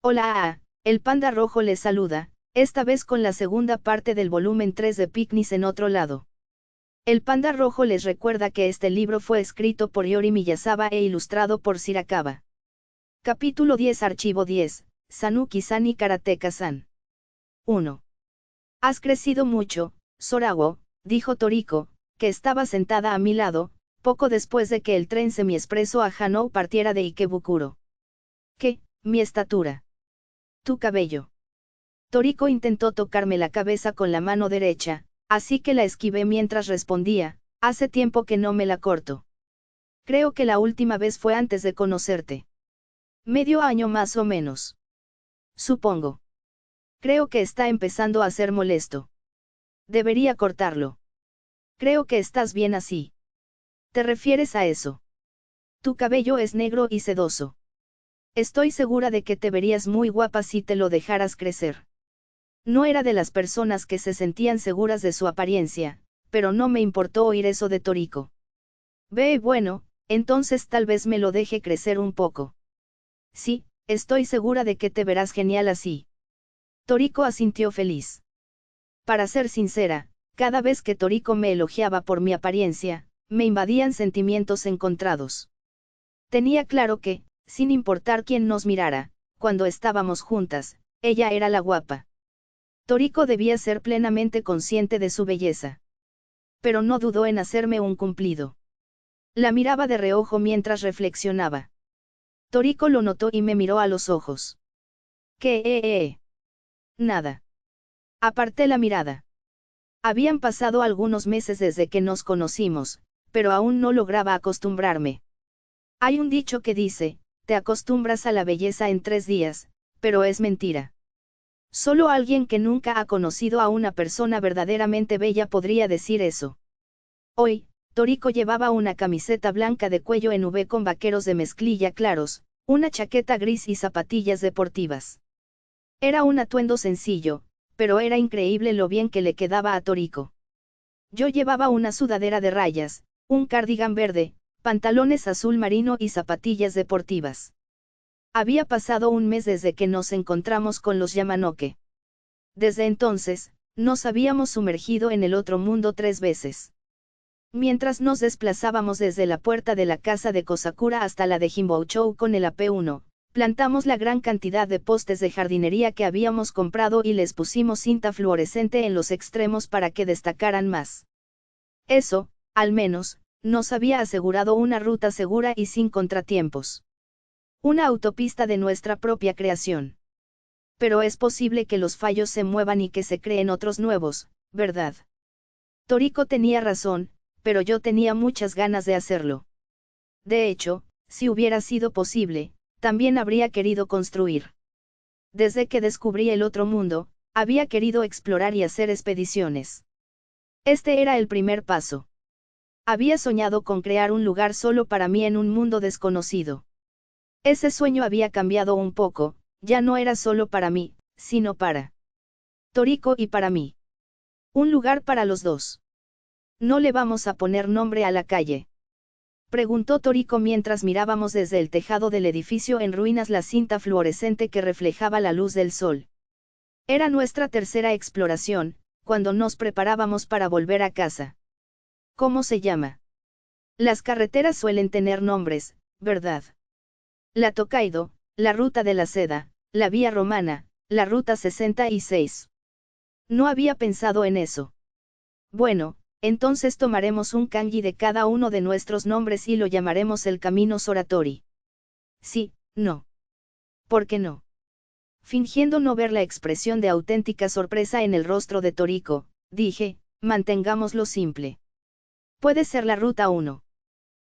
Hola, el panda rojo les saluda, esta vez con la segunda parte del volumen 3 de Picnic en otro lado. El panda rojo les recuerda que este libro fue escrito por Yori Miyazawa e ilustrado por Shirakawa. Capítulo 10 Archivo 10, Sanuki-san y Karateka-san. 1. Has crecido mucho, Sorawo, dijo Toriko, que estaba sentada a mi lado, poco después de que el tren semiexpreso a Hannou partiera de Ikebukuro. ¿Qué? Mi estatura. Tu cabello. Toriko intentó tocarme la cabeza con la mano derecha, así que la esquivé mientras respondía, hace tiempo que no me la corto. Creo que la última vez fue antes de conocerte. Medio año más o menos. Supongo. Creo que está empezando a ser molesto. Debería cortarlo. Creo que estás bien así. ¿Te refieres a eso? Tu cabello es negro y sedoso. Estoy segura de que te verías muy guapa si te lo dejaras crecer. No era de las personas que se sentían seguras de su apariencia, pero no me importó oír eso de Toriko. Bueno, entonces tal vez me lo deje crecer un poco. Sí, estoy segura de que te verás genial así. Toriko asintió feliz. Para ser sincera, cada vez que Toriko me elogiaba por mi apariencia, me invadían sentimientos encontrados. Tenía claro que, sin importar quién nos mirara, cuando estábamos juntas, ella era la guapa. Toriko debía ser plenamente consciente de su belleza. Pero no dudó en hacerme un cumplido. La miraba de reojo mientras reflexionaba. Toriko lo notó y me miró a los ojos. ¿Qué? Nada. Aparté la mirada. Habían pasado algunos meses desde que nos conocimos, pero aún no lograba acostumbrarme. Hay un dicho que dice, te acostumbras a la belleza en 3 días, pero es mentira. Solo alguien que nunca ha conocido a una persona verdaderamente bella podría decir eso. Hoy, Toriko llevaba una camiseta blanca de cuello en V con vaqueros de mezclilla claros, una chaqueta gris y zapatillas deportivas. Era un atuendo sencillo, pero era increíble lo bien que le quedaba a Toriko. Yo llevaba una sudadera de rayas, un cardigan verde, pantalones azul marino y zapatillas deportivas. Había pasado un mes desde que nos encontramos con los Yamanoke. Desde entonces, nos habíamos sumergido en el otro mundo 3 veces. Mientras nos desplazábamos desde la puerta de la casa de Kosakura hasta la de Himbouchou con el AP1, plantamos la gran cantidad de postes de jardinería que habíamos comprado y les pusimos cinta fluorescente en los extremos para que destacaran más. Eso, al menos, nos había asegurado una ruta segura y sin contratiempos. Una autopista de nuestra propia creación. Pero es posible que los fallos se muevan y que se creen otros nuevos, ¿verdad? Toriko tenía razón, pero yo tenía muchas ganas de hacerlo. De hecho, si hubiera sido posible, también habría querido construir. Desde que descubrí el otro mundo, había querido explorar y hacer expediciones. Este era el primer paso. Había soñado con crear un lugar solo para mí en un mundo desconocido. Ese sueño había cambiado un poco, ya no era solo para mí, sino para Toriko y para mí. Un lugar para los dos. ¿No le vamos a poner nombre a la calle?, preguntó Toriko mientras mirábamos desde el tejado del edificio en ruinas la cinta fluorescente que reflejaba la luz del sol. Era nuestra tercera exploración, cuando nos preparábamos para volver a casa. ¿Cómo se llama? Las carreteras suelen tener nombres, ¿verdad? La Tokaido, la Ruta de la Seda, la Vía Romana, la Ruta 66. No había pensado en eso. Bueno, entonces tomaremos un kanji de cada uno de nuestros nombres y lo llamaremos el Camino Soratori. Sí, no. ¿Por qué no? Fingiendo no ver la expresión de auténtica sorpresa en el rostro de Toriko, dije, mantengámoslo simple. Puede ser la Ruta 1.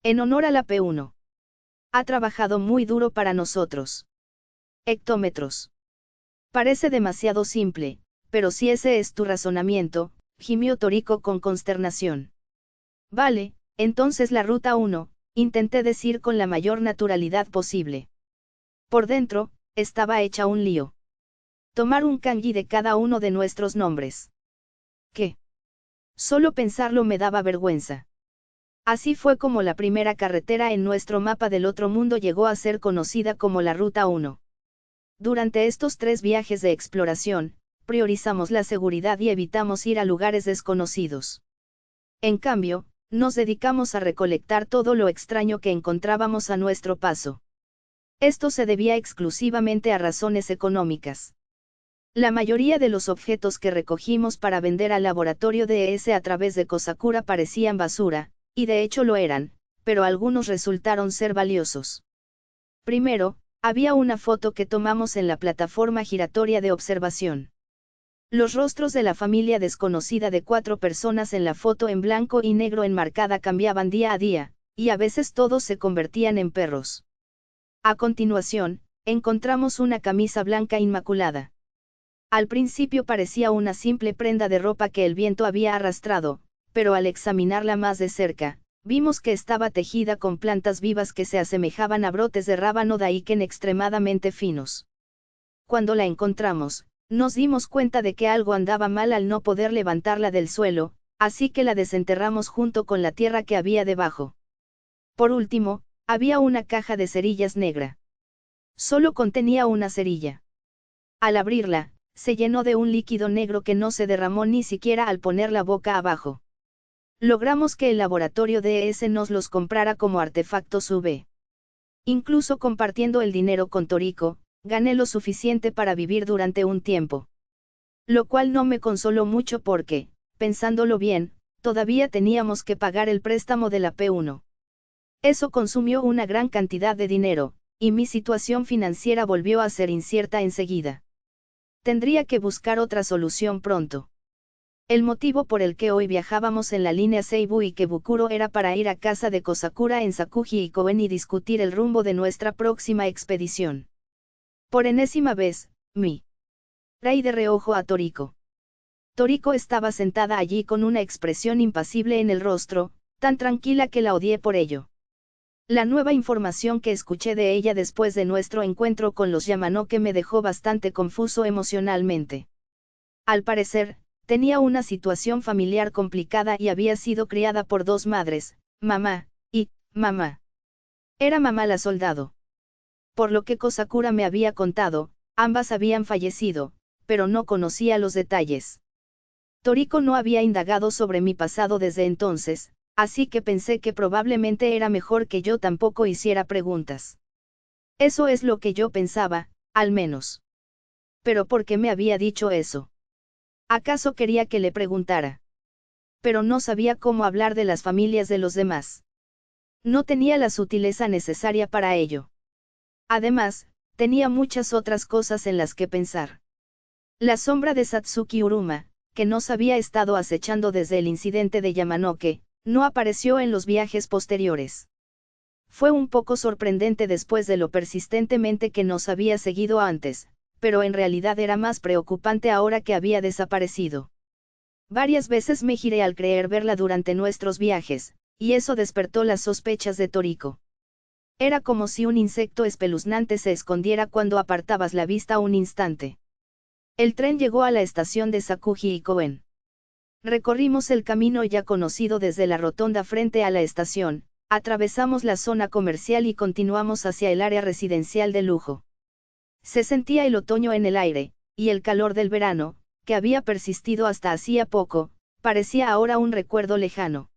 En honor a la P1. Ha trabajado muy duro para nosotros. Hectómetros. Parece demasiado simple, pero si ese es tu razonamiento, gimió Toriko con consternación. Vale, entonces la Ruta 1, intenté decir con la mayor naturalidad posible. Por dentro, estaba hecha un lío. Tomar un kanji de cada uno de nuestros nombres. ¿Qué? Solo pensarlo me daba vergüenza. Así fue como la primera carretera en nuestro mapa del otro mundo llegó a ser conocida como la Ruta 1. Durante estos 3 viajes de exploración, priorizamos la seguridad y evitamos ir a lugares desconocidos. En cambio, nos dedicamos a recolectar todo lo extraño que encontrábamos a nuestro paso. Esto se debía exclusivamente a razones económicas. La mayoría de los objetos que recogimos para vender al laboratorio DS a través de Kosakura parecían basura, y de hecho lo eran, pero algunos resultaron ser valiosos. Primero, había una foto que tomamos en la plataforma giratoria de observación. Los rostros de la familia desconocida de 4 personas en la foto en blanco y negro enmarcada cambiaban día a día, y a veces todos se convertían en perros. A continuación, encontramos una camisa blanca inmaculada. Al principio parecía una simple prenda de ropa que el viento había arrastrado, pero al examinarla más de cerca, vimos que estaba tejida con plantas vivas que se asemejaban a brotes de rábano daikén extremadamente finos. Cuando la encontramos, nos dimos cuenta de que algo andaba mal al no poder levantarla del suelo, así que la desenterramos junto con la tierra que había debajo. Por último, había una caja de cerillas negra. Solo contenía una cerilla. Al abrirla, se llenó de un líquido negro que no se derramó ni siquiera al poner la boca abajo. Logramos que el laboratorio DS nos los comprara como artefactos UV. Incluso compartiendo el dinero con Toriko, gané lo suficiente para vivir durante un tiempo. Lo cual no me consoló mucho porque, pensándolo bien, todavía teníamos que pagar el préstamo de la P1. Eso consumió una gran cantidad de dinero, y mi situación financiera volvió a ser incierta enseguida. Tendría que buscar otra solución pronto. El motivo por el que hoy viajábamos en la línea Seibu Ikebukuro era para ir a casa de Kosakura en Sakuji y Koen y discutir el rumbo de nuestra próxima expedición. Por enésima vez, miré de reojo a Toriko. Toriko estaba sentada allí con una expresión impasible en el rostro, tan tranquila que la odié por ello. La nueva información que escuché de ella después de nuestro encuentro con los Yamanoke me dejó bastante confuso emocionalmente. Al parecer, tenía una situación familiar complicada y había sido criada por 2 madres, mamá y mamá. Era mamá la soldado. Por lo que Kosakura me había contado, ambas habían fallecido, pero no conocía los detalles. Toriko no había indagado sobre mi pasado desde entonces, así que pensé que probablemente era mejor que yo tampoco hiciera preguntas. Eso es lo que yo pensaba, al menos. ¿Pero por qué me había dicho eso? ¿Acaso quería que le preguntara? Pero no sabía cómo hablar de las familias de los demás. No tenía la sutileza necesaria para ello. Además, tenía muchas otras cosas en las que pensar. La sombra de Satsuki Uruma, que nos había estado acechando desde el incidente de Yamanoke, no apareció en los viajes posteriores. Fue un poco sorprendente después de lo persistentemente que nos había seguido antes, pero en realidad era más preocupante ahora que había desaparecido. Varias veces me giré al creer verla durante nuestros viajes, y eso despertó las sospechas de Toriko. Era como si un insecto espeluznante se escondiera cuando apartabas la vista un instante. El tren llegó a la estación de Sakuji y Koen. Recorrimos el camino ya conocido desde la rotonda frente a la estación, atravesamos la zona comercial y continuamos hacia el área residencial de lujo. Se sentía el otoño en el aire, y el calor del verano, que había persistido hasta hacía poco, parecía ahora un recuerdo lejano.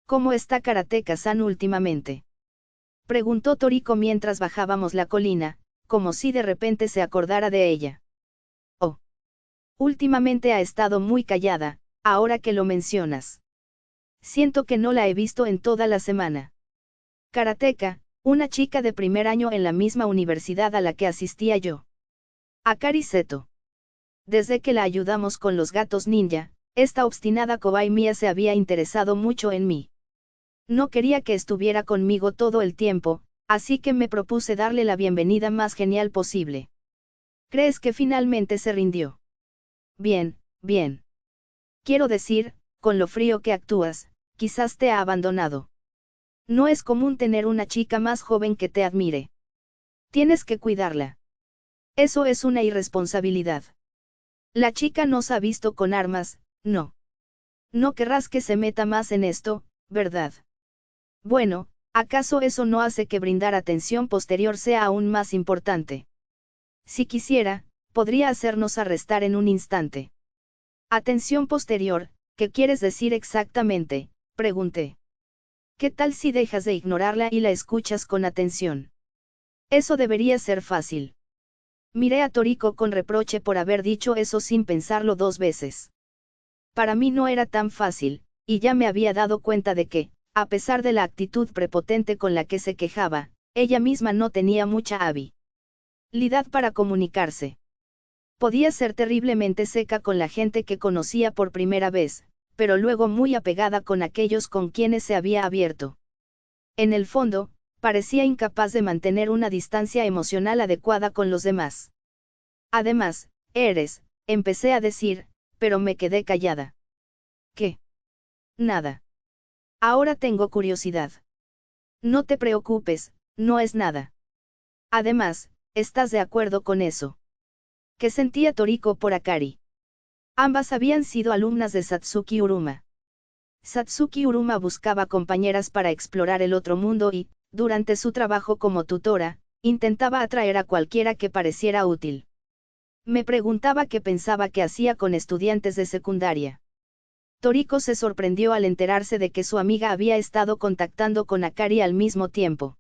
¿Cómo está Karateka-san últimamente?, preguntó Toriko mientras bajábamos la colina, como si de repente se acordara de ella. Oh. Últimamente ha estado muy callada, ahora que lo mencionas. Siento que no la he visto en toda la semana. Karateka, una chica de primer año en la misma universidad a la que asistía yo. Akari Seto. Desde que la ayudamos con los gatos ninja, esta obstinada cobaye mía se había interesado mucho en mí. No quería que estuviera conmigo todo el tiempo, así que me propuse darle la bienvenida más genial posible. ¿Crees que finalmente se rindió? Bien, bien. Quiero decir, con lo frío que actúas, quizás te ha abandonado. No es común tener una chica más joven que te admire. Tienes que cuidarla. Eso es una irresponsabilidad. La chica nos ha visto con armas, no. No querrás que se meta más en esto, ¿verdad? Bueno, ¿acaso eso no hace que brindar atención posterior sea aún más importante? Si quisiera, podría hacernos arrestar en un instante. Atención posterior, ¿qué quieres decir exactamente?, pregunté. ¿Qué tal si dejas de ignorarla y la escuchas con atención? Eso debería ser fácil. Miré a Toriko con reproche por haber dicho eso sin pensarlo 2 veces. Para mí no era tan fácil, y ya me había dado cuenta de que, a pesar de la actitud prepotente con la que se quejaba, ella misma no tenía mucha habilidad para comunicarse. Podía ser terriblemente seca con la gente que conocía por primera vez, pero luego muy apegada con aquellos con quienes se había abierto. En el fondo, parecía incapaz de mantener una distancia emocional adecuada con los demás. Además, empecé a decir, pero me quedé callada. ¿Qué? Nada. Ahora tengo curiosidad. No te preocupes, no es nada. Además, ¿estás de acuerdo con eso? ¿Qué sentía Toriko por Akari? Ambas habían sido alumnas de Satsuki Uruma. Satsuki Uruma buscaba compañeras para explorar el otro mundo y, durante su trabajo como tutora, intentaba atraer a cualquiera que pareciera útil. Me preguntaba qué pensaba que hacía con estudiantes de secundaria. Toriko se sorprendió al enterarse de que su amiga había estado contactando con Akari al mismo tiempo.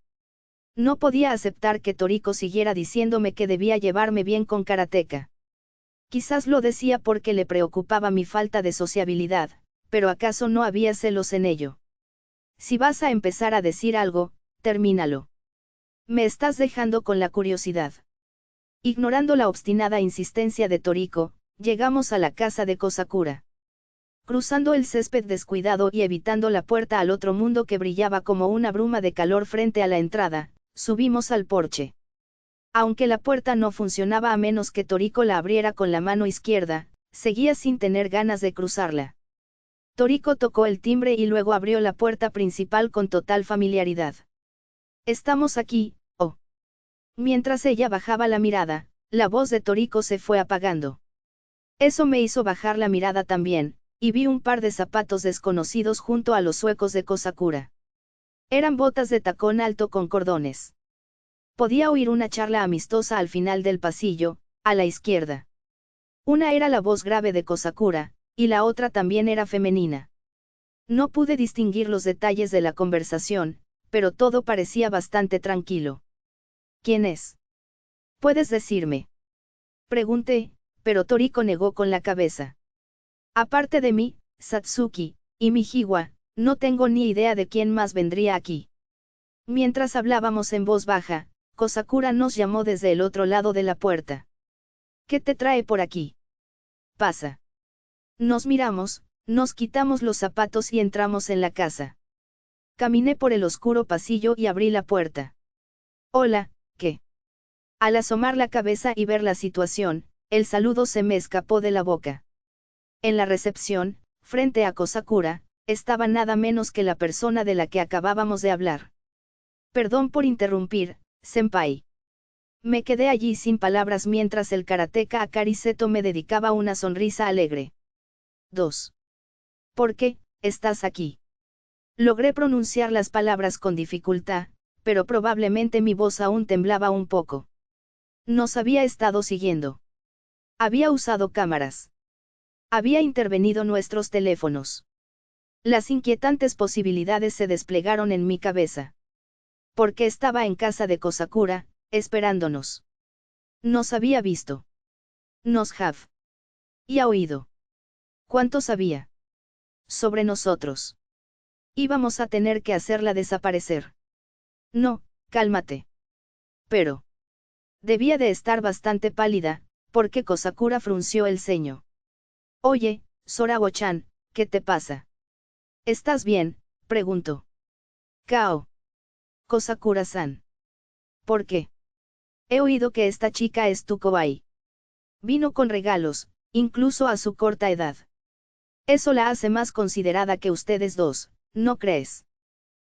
No podía aceptar que Toriko siguiera diciéndome que debía llevarme bien con Karateka. Quizás lo decía porque le preocupaba mi falta de sociabilidad, pero ¿acaso no había celos en ello? Si vas a empezar a decir algo, termínalo. Me estás dejando con la curiosidad. Ignorando la obstinada insistencia de Toriko, llegamos a la casa de Kosakura. Cruzando el césped descuidado y evitando la puerta al otro mundo que brillaba como una bruma de calor frente a la entrada, subimos al porche. Aunque la puerta no funcionaba a menos que Toriko la abriera con la mano izquierda, seguía sin tener ganas de cruzarla. Toriko tocó el timbre y luego abrió la puerta principal con total familiaridad. Estamos aquí, oh. Mientras ella bajaba la mirada, la voz de Toriko se fue apagando. Eso me hizo bajar la mirada también, y vi un par de zapatos desconocidos junto a los huecos de Kosakura. Eran botas de tacón alto con cordones. Podía oír una charla amistosa al final del pasillo, a la izquierda. Una era la voz grave de Kosakura, y la otra también era femenina. No pude distinguir los detalles de la conversación, pero todo parecía bastante tranquilo. ¿Quién es? ¿Puedes decirme? Pregunté, pero Toriko negó con la cabeza. Aparte de mí, Satsuki, y Mijiwa, no tengo ni idea de quién más vendría aquí. Mientras hablábamos en voz baja, Kosakura nos llamó desde el otro lado de la puerta. ¿Qué te trae por aquí? Pasa. Nos miramos, nos quitamos los zapatos y entramos en la casa. Caminé por el oscuro pasillo y abrí la puerta. Hola, ¿qué? Al asomar la cabeza y ver la situación, el saludo se me escapó de la boca. En la recepción, frente a Kosakura, estaba nada menos que la persona de la que acabábamos de hablar. Perdón por interrumpir, senpai. Me quedé allí sin palabras mientras el karateka Akari Seto me dedicaba una sonrisa alegre. 2. ¿Por qué estás aquí? Logré pronunciar las palabras con dificultad, pero probablemente mi voz aún temblaba un poco. Nos había estado siguiendo. Había usado cámaras. Había intervenido nuestros teléfonos. Las inquietantes posibilidades se desplegaron en mi cabeza. Porque estaba en casa de Kosakura, esperándonos. Nos había visto. Nos había oído. ¿Cuánto sabía? Sobre nosotros. Íbamos a tener que hacerla desaparecer. No, cálmate. Pero. Debía de estar bastante pálida, porque Kosakura frunció el ceño. Oye, Sorago-chan, ¿qué te pasa? ¿Estás bien?, preguntó. Kao. Kosakura-san. ¿Por qué? He oído que esta chica es tu cobai. Vino con regalos, incluso a su corta edad. Eso la hace más considerada que ustedes dos, ¿no crees?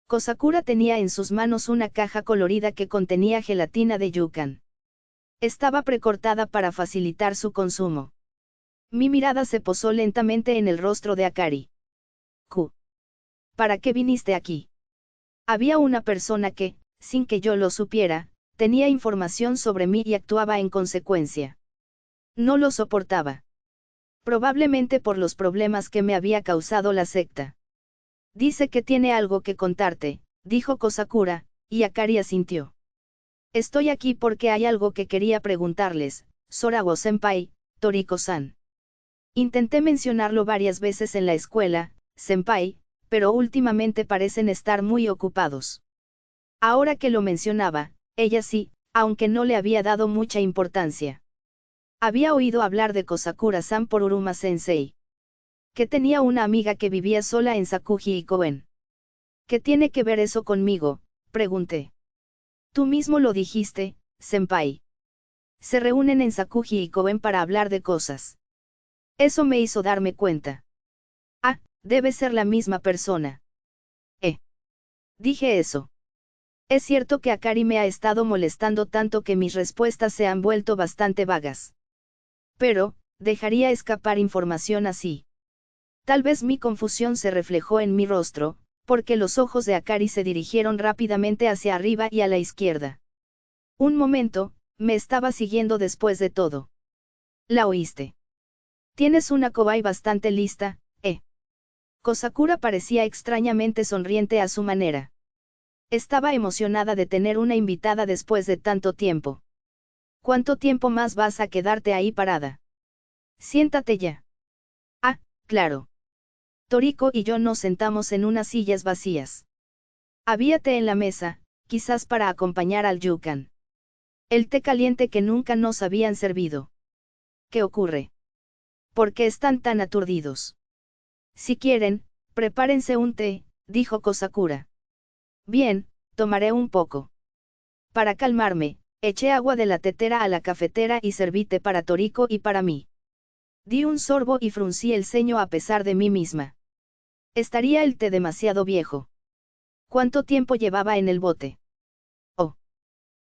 Kosakura tenía en sus manos una caja colorida que contenía gelatina de yucan. Estaba precortada para facilitar su consumo. Mi mirada se posó lentamente en el rostro de Akari. ¿Para qué viniste aquí? Había una persona que, sin que yo lo supiera, tenía información sobre mí y actuaba en consecuencia. No lo soportaba. Probablemente por los problemas que me había causado la secta. Dice que tiene algo que contarte, dijo Kosakura, y Akari asintió. Estoy aquí porque hay algo que quería preguntarles, Sorago-senpai, Toriko-san. Intenté mencionarlo varias veces en la escuela, senpai, pero últimamente parecen estar muy ocupados. Ahora que lo mencionaba, ella sí, aunque no le había dado mucha importancia. Había oído hablar de Kosakura-san por Uruma-sensei. Que tenía una amiga que vivía sola en Sakuji y Koen. ¿Qué tiene que ver eso conmigo?, pregunté. Tú mismo lo dijiste, senpai. Se reúnen en Sakuji y Koen para hablar de cosas. Eso me hizo darme cuenta. Ah, debe ser la misma persona. Dije eso. Es cierto que Akari me ha estado molestando tanto que mis respuestas se han vuelto bastante vagas. Pero, dejaría escapar información así. Tal vez mi confusión se reflejó en mi rostro, porque los ojos de Akari se dirigieron rápidamente hacia arriba y a la izquierda. Un momento, me estaba siguiendo después de todo. ¿La oíste? Tienes una kobay bastante lista, ¿eh? Kosakura parecía extrañamente sonriente a su manera. Estaba emocionada de tener una invitada después de tanto tiempo. ¿Cuánto tiempo más vas a quedarte ahí parada? Siéntate ya. Ah, claro. Toriko y yo nos sentamos en unas sillas vacías. Había té en la mesa, quizás para acompañar al yukan. El té caliente que nunca nos habían servido. ¿Qué ocurre? ¿Por qué están tan aturdidos? Si quieren, prepárense un té, dijo Kosakura. Bien, tomaré un poco. Para calmarme, eché agua de la tetera a la cafetera y serví té para Toriko y para mí. Di un sorbo y fruncí el ceño a pesar de mí misma. ¿Estaría el té demasiado viejo? ¿Cuánto tiempo llevaba en el bote? Oh.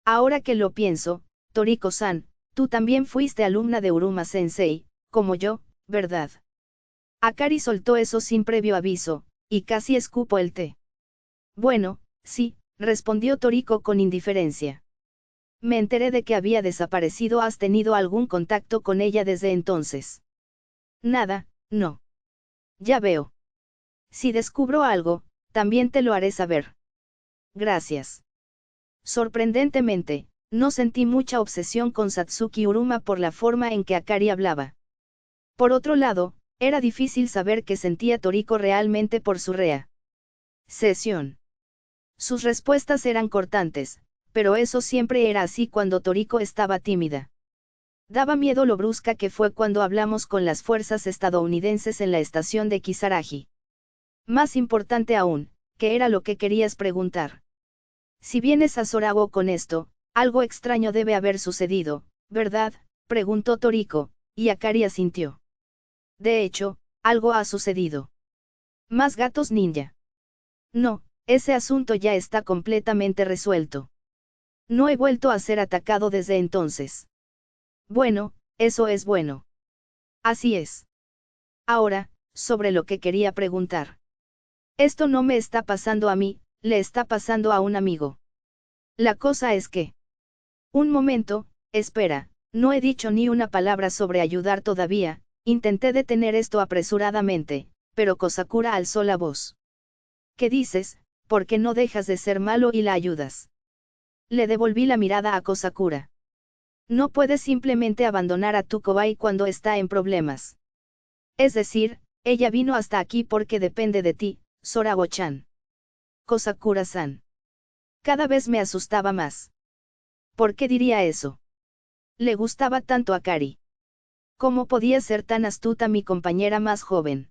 Ahora que lo pienso, Toriko-san, tú también fuiste alumna de Uruma-sensei, como yo, ¿verdad? Akari soltó eso sin previo aviso, y casi escupo el té. Bueno, sí, respondió Toriko con indiferencia. Me enteré de que había desaparecido. ¿Has tenido algún contacto con ella desde entonces? Nada, no. Ya veo. Si descubro algo, también te lo haré saber. Gracias. Sorprendentemente, no sentí mucha obsesión con Satsuki Uruma por la forma en que Akari hablaba. Por otro lado, era difícil saber qué sentía Toriko realmente por su sesión. Sus respuestas eran cortantes, pero eso siempre era así cuando Toriko estaba tímida. Daba miedo lo brusca que fue cuando hablamos con las fuerzas estadounidenses en la estación de Kisaragi. Más importante aún, ¿qué era lo que querías preguntar? Si vienes a Sorago con esto, algo extraño debe haber sucedido, ¿verdad?, preguntó Toriko, y Akari asintió. De hecho, algo ha sucedido. ¿Más gatos ninja? No, ese asunto ya está completamente resuelto. No he vuelto a ser atacado desde entonces. Bueno, eso es bueno. Así es. Ahora, sobre lo que quería preguntar. Esto no me está pasando a mí, le está pasando a un amigo. La cosa es que... Un momento, espera, no he dicho ni una palabra sobre ayudar todavía. Intenté detener esto apresuradamente, pero Kosakura alzó la voz. ¿Qué dices? ¿Por qué no dejas de ser malo y la ayudas? Le devolví la mirada a Kosakura. No puedes simplemente abandonar a tu kobay cuando está en problemas. Es decir, ella vino hasta aquí porque depende de ti, Sorago-chan. Kosakura-san. Cada vez me asustaba más. ¿Por qué diría eso? Le gustaba tanto a Akari. ¿Cómo podía ser tan astuta mi compañera más joven?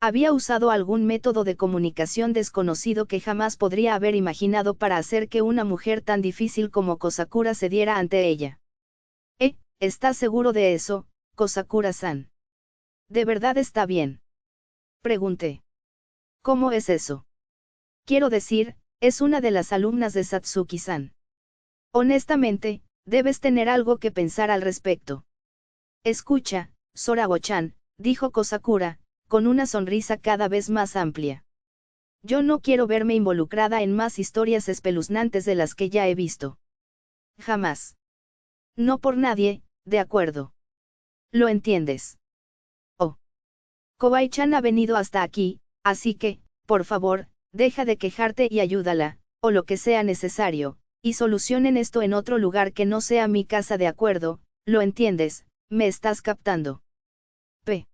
Había usado algún método de comunicación desconocido que jamás podría haber imaginado para hacer que una mujer tan difícil como Kosakura cediera ante ella. ¿Estás seguro de eso, Kosakura-san? ¿De verdad está bien? Pregunté. ¿Cómo es eso? Quiero decir, es una de las alumnas de Satsuki-san. Honestamente, debes tener algo que pensar al respecto. Escucha, Sorago-chan, dijo Kosakura, con una sonrisa cada vez más amplia. Yo no quiero verme involucrada en más historias espeluznantes de las que ya he visto. jamás. No por nadie, de acuerdo. ¿Lo entiendes? Oh. Kowai-chan ha venido hasta aquí, así que, por favor, deja de quejarte y ayúdala, o lo que sea necesario, y solucionen esto en otro lugar que no sea mi casa, de acuerdo, ¿lo entiendes? ¿Me estás captando? P.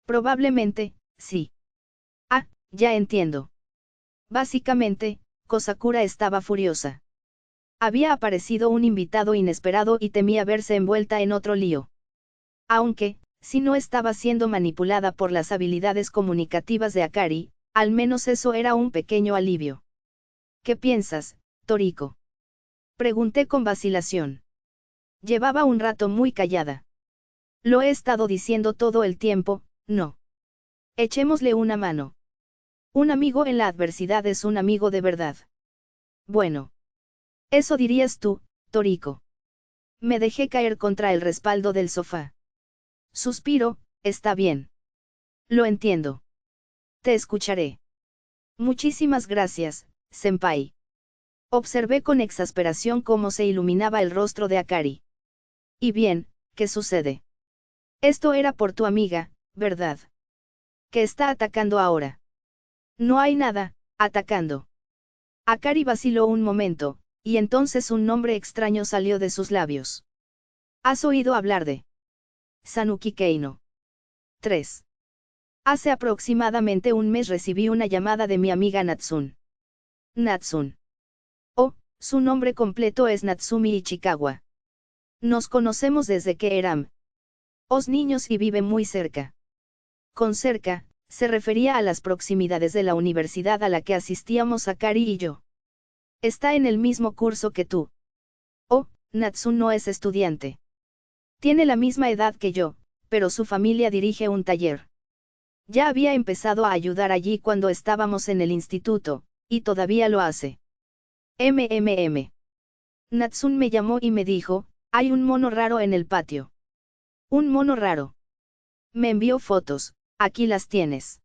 Probablemente, sí. Ah, ya entiendo. Básicamente, Kosakura estaba furiosa. Había aparecido un invitado inesperado y temía verse envuelta en otro lío. Aunque, si no estaba siendo manipulada por las habilidades comunicativas de Akari, al menos eso era un pequeño alivio. ¿Qué piensas, Toriko? Pregunté con vacilación. Llevaba un rato muy callada. Lo he estado diciendo todo el tiempo, no. Echémosle una mano. Un amigo en la adversidad es un amigo de verdad. Bueno. Eso dirías tú, Toriko. Me dejé caer contra el respaldo del sofá. Suspiro, está bien. Lo entiendo. Te escucharé. Muchísimas gracias, senpai. Observé con exasperación cómo se iluminaba el rostro de Akari. Y bien, ¿qué sucede? Esto era por tu amiga, ¿verdad? ¿Qué está atacando ahora? No hay nada, atacando. Akari vaciló un momento, y entonces un nombre extraño salió de sus labios. ¿Has oído hablar de Sanuki Keino? 3. Hace aproximadamente un mes recibí una llamada de mi amiga Natsun. Natsun. Oh, su nombre completo es Natsumi Ichikawa. Nos conocemos desde que éramos niños y vive muy cerca. Con cerca, se refería a las proximidades de la universidad a la que asistíamos Akari y yo. Está en el mismo curso que tú. Oh, Natsun no es estudiante. Tiene la misma edad que yo, pero su familia dirige un taller. Ya había empezado a ayudar allí cuando estábamos en el instituto, y todavía lo hace. Natsun me llamó y me dijo, hay un mono raro en el patio. Un mono raro. Me envió fotos, aquí las tienes.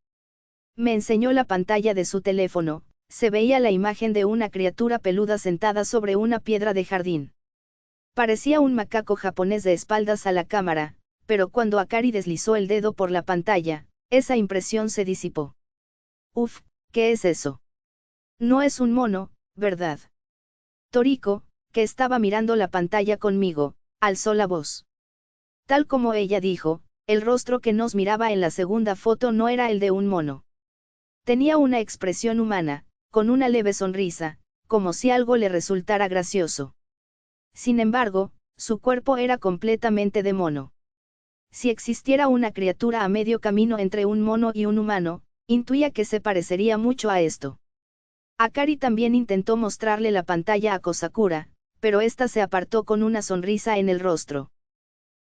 Me enseñó la pantalla de su teléfono, se veía la imagen de una criatura peluda sentada sobre una piedra de jardín. Parecía un macaco japonés de espaldas a la cámara, pero cuando Akari deslizó el dedo por la pantalla, esa impresión se disipó. Uf, ¿qué es eso? No es un mono, ¿verdad? Toriko, que estaba mirando la pantalla conmigo, alzó la voz. Tal como ella dijo, el rostro que nos miraba en la segunda foto no era el de un mono. Tenía una expresión humana, con una leve sonrisa, como si algo le resultara gracioso. Sin embargo, su cuerpo era completamente de mono. Si existiera una criatura a medio camino entre un mono y un humano, intuía que se parecería mucho a esto. Akari también intentó mostrarle la pantalla a Kosakura, pero ésta se apartó con una sonrisa en el rostro.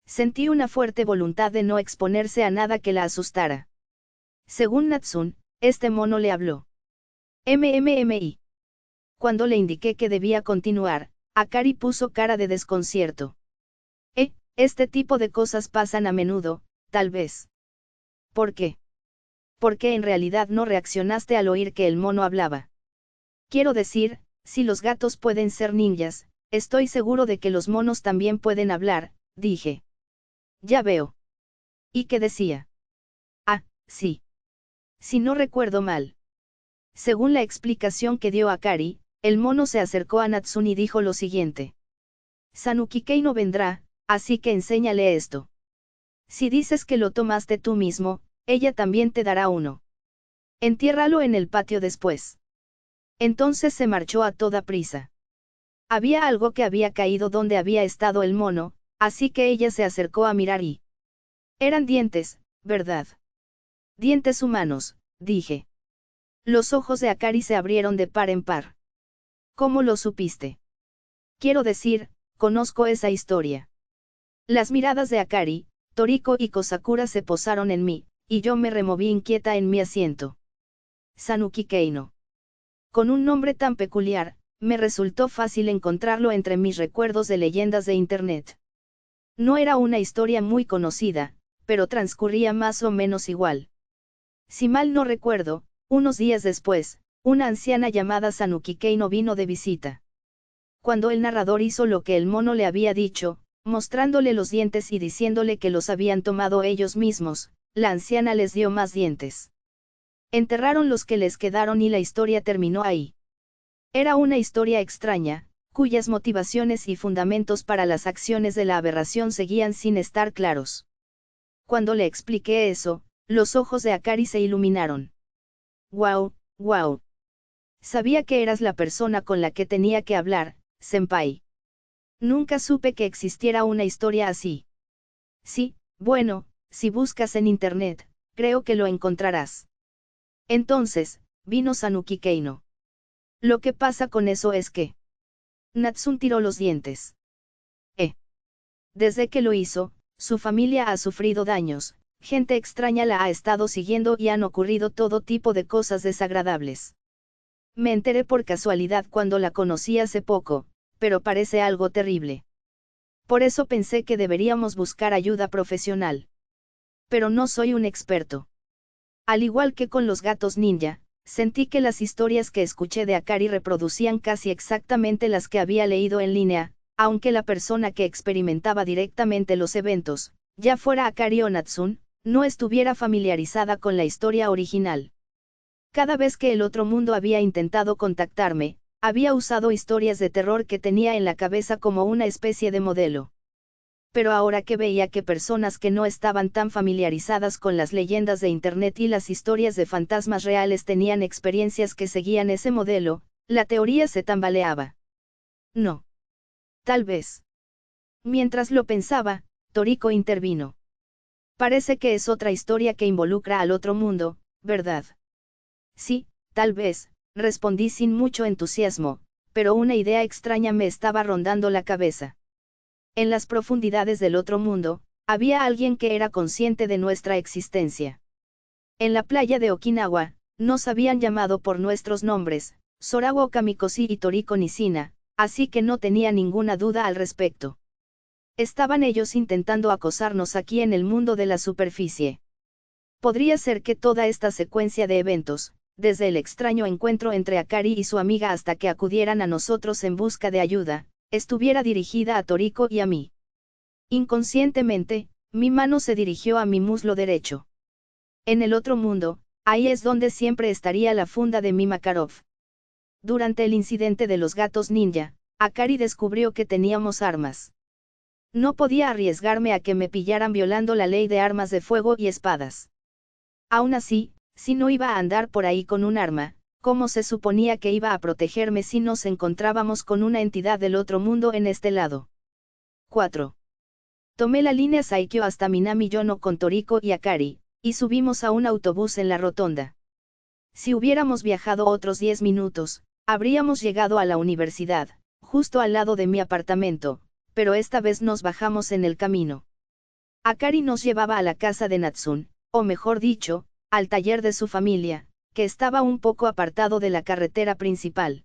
Sentí una fuerte voluntad de no exponerse a nada que la asustara. Según Natsun, este mono le habló. MMMI. Cuando le indiqué que debía continuar, Akari puso cara de desconcierto. Este tipo de cosas pasan a menudo, tal vez. ¿Por qué? Porque en realidad no reaccionaste al oír que el mono hablaba. Quiero decir, si los gatos pueden ser ninjas, estoy seguro de que los monos también pueden hablar, dije. Ya veo. ¿Y qué decía? Ah, sí. Si no recuerdo mal. Según la explicación que dio Akari, el mono se acercó a Natsun y dijo lo siguiente. Sanuki Keino vendrá, así que enséñale esto. Si dices que lo tomaste tú mismo, ella también te dará uno. Entiérralo en el patio después. Entonces se marchó a toda prisa. Había algo que había caído donde había estado el mono, así que ella se acercó a mirar y... Eran dientes, ¿verdad? Dientes humanos, dije. Los ojos de Akari se abrieron de par en par. ¿Cómo lo supiste? Quiero decir, conozco esa historia. Las miradas de Akari, Toriko y Kosakura se posaron en mí, y yo me removí inquieta en mi asiento. Sanuki Keino. Con un nombre tan peculiar, me resultó fácil encontrarlo entre mis recuerdos de leyendas de Internet. No era una historia muy conocida, pero transcurría más o menos igual. Si mal no recuerdo, unos días después, una anciana llamada Sanuki Keino vino de visita. Cuando el narrador hizo lo que el mono le había dicho, mostrándole los dientes y diciéndole que los habían tomado ellos mismos, la anciana les dio más dientes. Enterraron los que les quedaron y la historia terminó ahí. Era una historia extraña, cuyas motivaciones y fundamentos para las acciones de la aberración seguían sin estar claros. Cuando le expliqué eso, los ojos de Akari se iluminaron. «Guau, guau. Sabía que eras la persona con la que tenía que hablar, senpai. Nunca supe que existiera una historia así». «Sí, bueno, si buscas en internet, creo que lo encontrarás». Entonces, vino Sanuki Keino. Lo que pasa con eso es que... Natsun tiró los dientes. Desde que lo hizo, su familia ha sufrido daños, gente extraña la ha estado siguiendo y han ocurrido todo tipo de cosas desagradables. Me enteré por casualidad cuando la conocí hace poco, pero parece algo terrible. Por eso pensé que deberíamos buscar ayuda profesional. Pero no soy un experto. Al igual que con los gatos ninja, sentí que las historias que escuché de Akari reproducían casi exactamente las que había leído en línea, aunque la persona que experimentaba directamente los eventos, ya fuera Akari o Natsun, no estuviera familiarizada con la historia original. Cada vez que el otro mundo había intentado contactarme, había usado historias de terror que tenía en la cabeza como una especie de modelo. Pero ahora que veía que personas que no estaban tan familiarizadas con las leyendas de Internet y las historias de fantasmas reales tenían experiencias que seguían ese modelo, la teoría se tambaleaba. No. Tal vez. Mientras lo pensaba, Toriko intervino. Parece que es otra historia que involucra al otro mundo, ¿verdad? Sí, tal vez, respondí sin mucho entusiasmo, pero una idea extraña me estaba rondando la cabeza. En las profundidades del otro mundo, había alguien que era consciente de nuestra existencia. En la playa de Okinawa, nos habían llamado por nuestros nombres, Sorawa Kamikoshi y Toriko Nishina, así que no tenía ninguna duda al respecto. Estaban ellos intentando acosarnos aquí en el mundo de la superficie. Podría ser que toda esta secuencia de eventos, desde el extraño encuentro entre Akari y su amiga hasta que acudieran a nosotros en busca de ayuda, estuviera dirigida a Toriko y a mí. Inconscientemente, mi mano se dirigió a mi muslo derecho. En el otro mundo, ahí es donde siempre estaría la funda de mi Makarov. Durante el incidente de los gatos ninja, Akari descubrió que teníamos armas. No podía arriesgarme a que me pillaran violando la ley de armas de fuego y espadas. Aún así, si no iba a andar por ahí con un arma, ¿cómo se suponía que iba a protegerme si nos encontrábamos con una entidad del otro mundo en este lado? 4. Tomé la línea Saikyo hasta Minami-Yono con Toriko y Akari, y subimos a un autobús en la rotonda. Si hubiéramos viajado otros 10 minutos, habríamos llegado a la universidad, justo al lado de mi apartamento, pero esta vez nos bajamos en el camino. Akari nos llevaba a la casa de Natsun, o mejor dicho, al taller de su familia, que estaba un poco apartado de la carretera principal.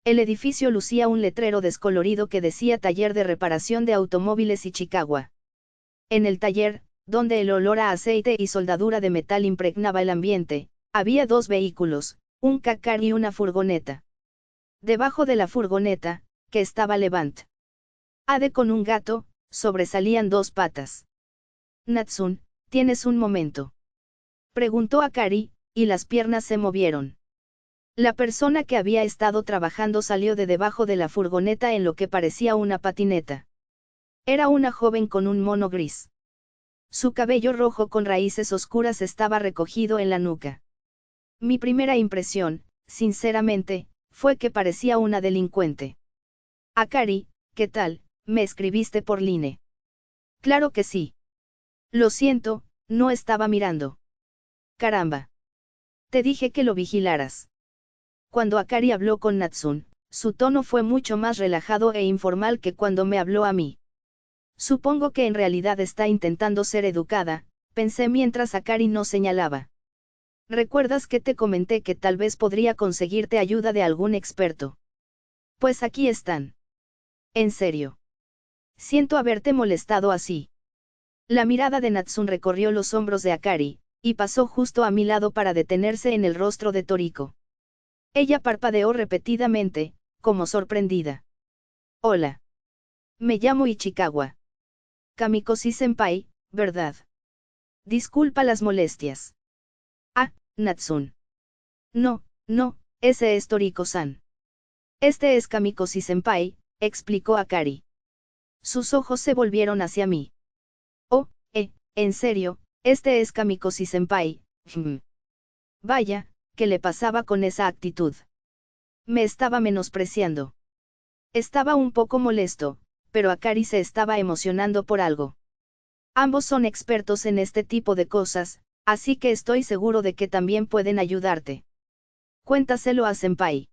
El edificio lucía un letrero descolorido que decía Taller de Reparación de Automóviles Ichikawa. En el taller, donde el olor a aceite y soldadura de metal impregnaba el ambiente, había dos vehículos, un Kakar y una furgoneta. Debajo de la furgoneta, que estaba Levant Ade con un gato, sobresalían dos patas. Natsun, ¿tienes un momento?, preguntó Akari, y las piernas se movieron. La persona que había estado trabajando salió de debajo de la furgoneta en lo que parecía una patineta. Era una joven con un mono gris. Su cabello rojo con raíces oscuras estaba recogido en la nuca. Mi primera impresión, sinceramente, fue que parecía una delincuente. Akari, ¿qué tal? ¿Me escribiste por Line? Claro que sí. Lo siento, no estaba mirando. Caramba. Te dije que lo vigilaras. Cuando Akari habló con Natsun, su tono fue mucho más relajado e informal que cuando me habló a mí. Supongo que en realidad está intentando ser educada, pensé mientras Akari no señalaba. ¿Recuerdas que te comenté que tal vez podría conseguirte ayuda de algún experto? Pues aquí están. En serio. Siento haberte molestado así. La mirada de Natsun recorrió los hombros de Akari, y pasó justo a mi lado para detenerse en el rostro de Toriko. Ella parpadeó repetidamente, como sorprendida. Hola. Me llamo Ichikawa. Kamikoshi-senpai, ¿verdad? Disculpa las molestias. Ah, Natsun. No, no, ese es Toriko-san. Este es Kamikoshi-senpai, explicó Akari. Sus ojos se volvieron hacia mí. Oh, en serio, este es Kamikoshi-senpai. Vaya, ¿qué le pasaba con esa actitud? Me estaba menospreciando. Estaba un poco molesto, pero Akari se estaba emocionando por algo. Ambos son expertos en este tipo de cosas, así que estoy seguro de que también pueden ayudarte. Cuéntaselo a Senpai.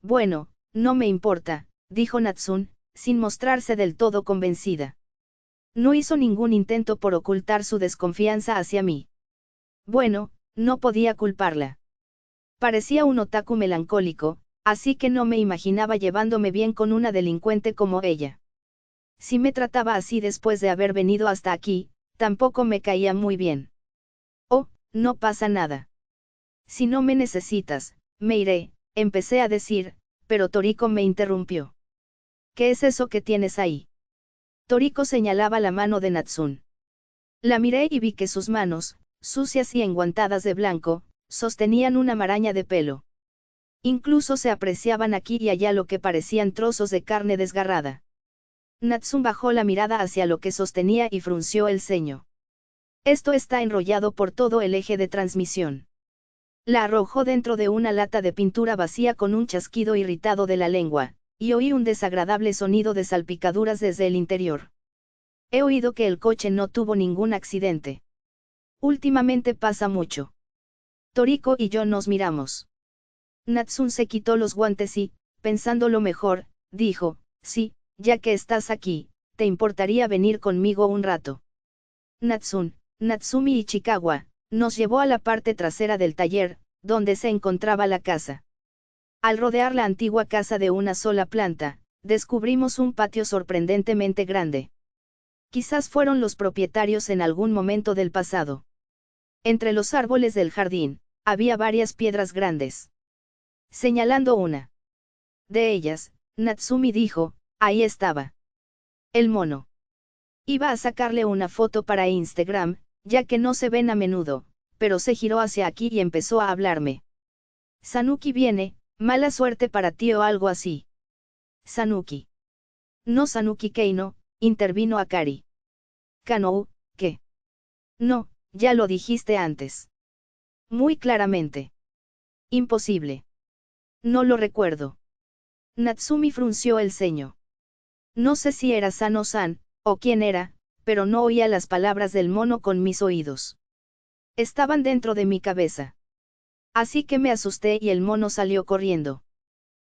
Bueno, no me importa, dijo Natsun, sin mostrarse del todo convencida. No hizo ningún intento por ocultar su desconfianza hacia mí. Bueno, no podía culparla. Parecía un otaku melancólico, así que no me imaginaba llevándome bien con una delincuente como ella. Si me trataba así después de haber venido hasta aquí, tampoco me caía muy bien. Oh, no pasa nada. Si no me necesitas, me iré, empecé a decir, pero Toriko me interrumpió. ¿Qué es eso que tienes ahí? Toriko señalaba la mano de Natsun. La miré y vi que sus manos, sucias y enguantadas de blanco, sostenían una maraña de pelo. Incluso se apreciaban aquí y allá lo que parecían trozos de carne desgarrada. Natsun bajó la mirada hacia lo que sostenía y frunció el ceño. Esto está enrollado por todo el eje de transmisión. La arrojó dentro de una lata de pintura vacía con un chasquido irritado de la lengua, y oí un desagradable sonido de salpicaduras desde el interior. He oído que el coche no tuvo ningún accidente. Últimamente pasa mucho. Toriko y yo nos miramos. Natsun se quitó los guantes y, pensándolo mejor, dijo, sí, ya que estás aquí, ¿te importaría venir conmigo un rato? Natsun, Natsumi Ichikawa, nos llevó a la parte trasera del taller, donde se encontraba la casa. Al rodear la antigua casa de una sola planta, descubrimos un patio sorprendentemente grande. Quizás fueron los propietarios en algún momento del pasado. Entre los árboles del jardín, había varias piedras grandes. Señalando una de ellas, Natsumi dijo, ahí estaba. El mono. Iba a sacarle una foto para Instagram, ya que no se ven a menudo, pero se giró hacia aquí y empezó a hablarme. Sanuki viene, mala suerte para ti o algo así. Sanuki. No Sanuki Keino, intervino Akari. Kanou, ¿qué? No, ya lo dijiste antes. Muy claramente. Imposible. No lo recuerdo. Natsumi frunció el ceño. No sé si era Sano-san, o quién era, pero no oía las palabras del mono con mis oídos. Estaban dentro de mi cabeza. Así que me asusté y el mono salió corriendo.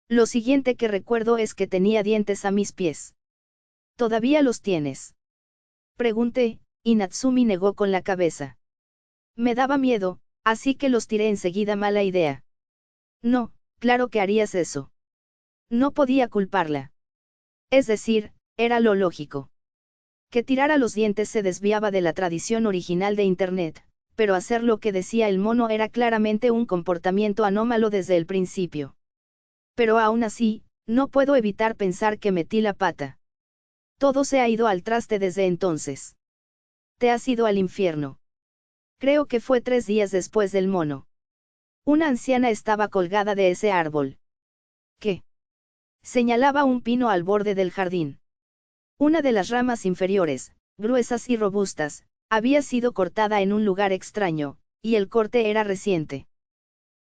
Lo siguiente que recuerdo es que tenía dientes a mis pies. ¿Todavía los tienes? Pregunté, y Natsumi negó con la cabeza. Me daba miedo, así que los tiré enseguida. Mala idea. No, claro que harías eso. No podía culparla. Es decir, era lo lógico. Que tirara los dientes se desviaba de la tradición original de Internet, pero hacer lo que decía el mono era claramente un comportamiento anómalo desde el principio. Pero aún así, no puedo evitar pensar que metí la pata. Todo se ha ido al traste desde entonces. Te has ido al infierno. Creo que fue 3 días después del mono. Una anciana estaba colgada de ese árbol. ¿Qué? Señalaba un pino al borde del jardín. Una de las ramas inferiores, gruesas y robustas, había sido cortada en un lugar extraño, y el corte era reciente.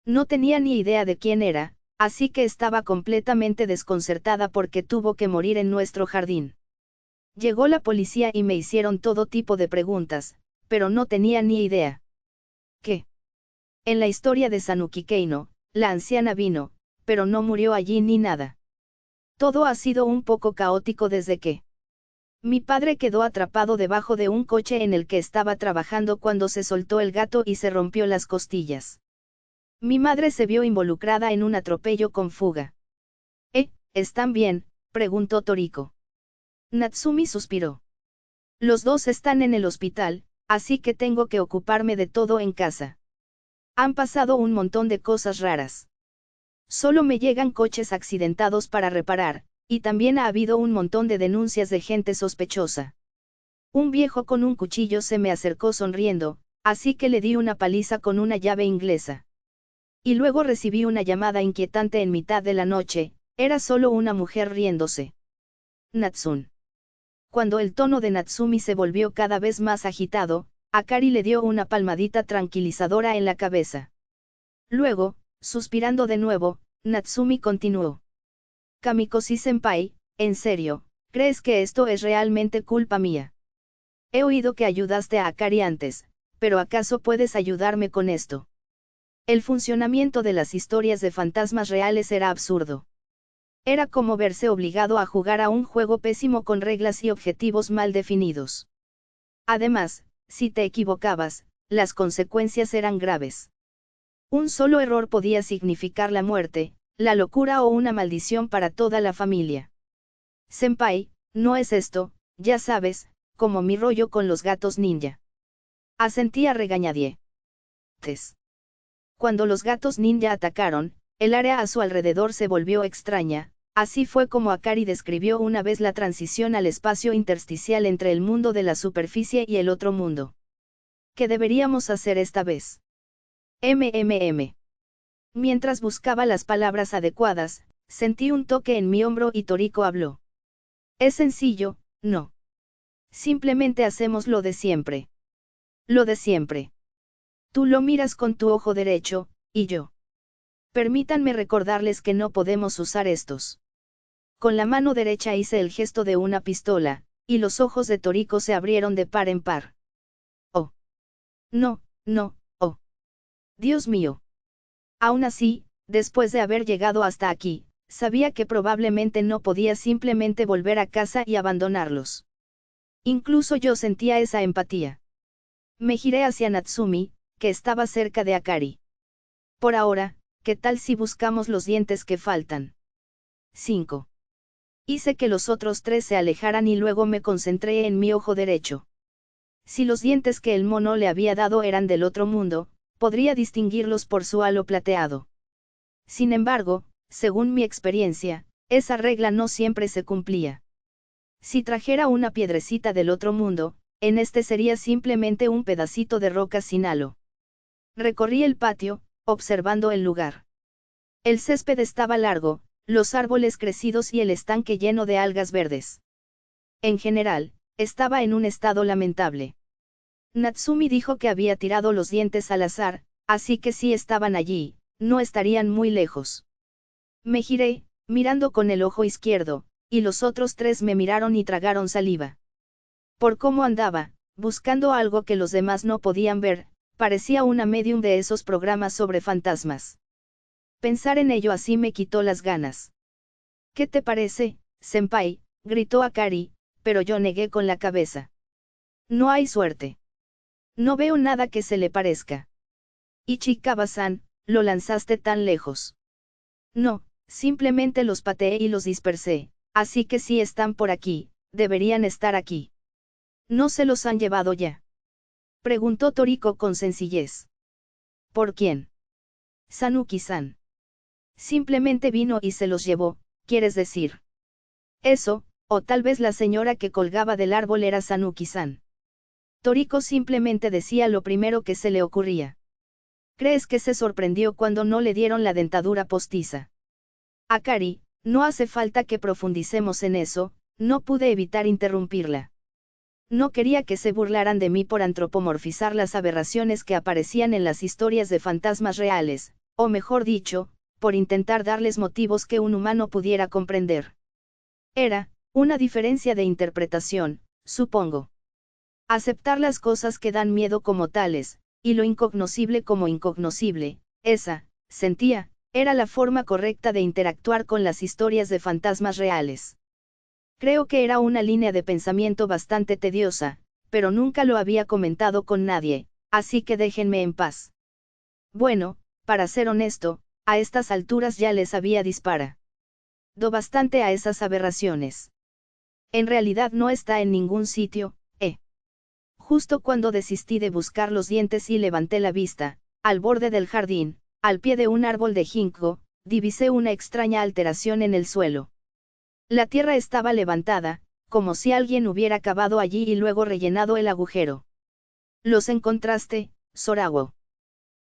No tenía ni idea de quién era, así que estaba completamente desconcertada porque tuvo que morir en nuestro jardín. Llegó la policía y me hicieron todo tipo de preguntas, pero no tenía ni idea. ¿Qué? En la historia de Sanuki Keino, la anciana vino, pero no murió allí ni nada. Todo ha sido un poco caótico desde que mi padre quedó atrapado debajo de un coche en el que estaba trabajando cuando se soltó el gato y se rompió las costillas. Mi madre se vio involucrada en un atropello con fuga. ¿Están bien?, preguntó Toriko. Natsumi suspiró. Los dos están en el hospital, así que tengo que ocuparme de todo en casa. Han pasado un montón de cosas raras. Solo me llegan coches accidentados para reparar, y también ha habido un montón de denuncias de gente sospechosa. Un viejo con un cuchillo se me acercó sonriendo, así que le di una paliza con una llave inglesa. Y luego recibí una llamada inquietante en mitad de la noche, era solo una mujer riéndose. Natsun. Cuando el tono de Natsumi se volvió cada vez más agitado, Akari le dio una palmadita tranquilizadora en la cabeza. Luego, suspirando de nuevo, Natsumi continuó. Kamikoshi-senpai, en serio, ¿crees que esto es realmente culpa mía? He oído que ayudaste a Akari antes, pero ¿acaso puedes ayudarme con esto? El funcionamiento de las historias de fantasmas reales era absurdo. Era como verse obligado a jugar a un juego pésimo con reglas y objetivos mal definidos. Además, si te equivocabas, las consecuencias eran graves. Un solo error podía significar la muerte, la locura o una maldición para toda la familia. Senpai, no es esto, ya sabes, como mi rollo con los gatos ninja. Asentí a regañadientes. Cuando los gatos ninja atacaron, el área a su alrededor se volvió extraña, así fue como Akari describió una vez la transición al espacio intersticial entre el mundo de la superficie y el otro mundo. ¿Qué deberíamos hacer esta vez? Mientras buscaba las palabras adecuadas, sentí un toque en mi hombro y Toriko habló. Es sencillo, ¿no? Simplemente hacemos lo de siempre. Lo de siempre. Tú lo miras con tu ojo derecho, y yo. Permítanme recordarles que no podemos usar estos. Con la mano derecha hice el gesto de una pistola, y los ojos de Toriko se abrieron de par en par. Oh. No, oh. Dios mío. Aún así, después de haber llegado hasta aquí, sabía que probablemente no podía simplemente volver a casa y abandonarlos. Incluso yo sentía esa empatía. Me giré hacia Natsumi, que estaba cerca de Akari. Por ahora, ¿qué tal si buscamos los dientes que faltan? 5. Hice que los otros 3 se alejaran y luego me concentré en mi ojo derecho. Si los dientes que el mono le había dado eran del otro mundo, podría distinguirlos por su halo plateado. Sin embargo, según mi experiencia, esa regla no siempre se cumplía. Si trajera una piedrecita del otro mundo, en este sería simplemente un pedacito de roca sin halo. Recorrí el patio, observando el lugar. El césped estaba largo, los árboles crecidos y el estanque lleno de algas verdes. En general, estaba en un estado lamentable. Natsumi dijo que había tirado los dientes al azar, así que si estaban allí, no estarían muy lejos. Me giré, mirando con el ojo izquierdo, y los otros 3 me miraron y tragaron saliva. Por cómo andaba, buscando algo que los demás no podían ver, parecía una medium de esos programas sobre fantasmas. Pensar en ello así me quitó las ganas. ¿Qué te parece, senpai?, gritó Akari, pero yo negué con la cabeza. No hay suerte. No veo nada que se le parezca. Ichikawa-san, lo lanzaste tan lejos. No, simplemente los pateé y los dispersé, así que si están por aquí, deberían estar aquí. ¿No se los han llevado ya? Preguntó Toriko con sencillez. ¿Por quién? Sanuki-san. Simplemente vino y se los llevó, ¿quieres decir? Eso, o tal vez la señora que colgaba del árbol era Sanuki-san. Toriko simplemente decía lo primero que se le ocurría. ¿Crees que se sorprendió cuando no le dieron la dentadura postiza? Akari, no hace falta que profundicemos en eso, no pude evitar interrumpirla. No quería que se burlaran de mí por antropomorfizar las aberraciones que aparecían en las historias de fantasmas reales, o mejor dicho, por intentar darles motivos que un humano pudiera comprender. Era, una diferencia de interpretación, supongo. Aceptar las cosas que dan miedo como tales, y lo incognoscible como incognoscible, esa, sentía, era la forma correcta de interactuar con las historias de fantasmas reales. Creo que era una línea de pensamiento bastante tediosa, pero nunca lo había comentado con nadie, así que déjenme en paz. Bueno, para ser honesto, a estas alturas ya les había disparado bastante a esas aberraciones. En realidad no está en ningún sitio, Justo cuando desistí de buscar los dientes y levanté la vista, al borde del jardín, al pie de un árbol de ginkgo, divisé una extraña alteración en el suelo. La tierra estaba levantada, como si alguien hubiera cavado allí y luego rellenado el agujero. ¿Los encontraste, Sorago?,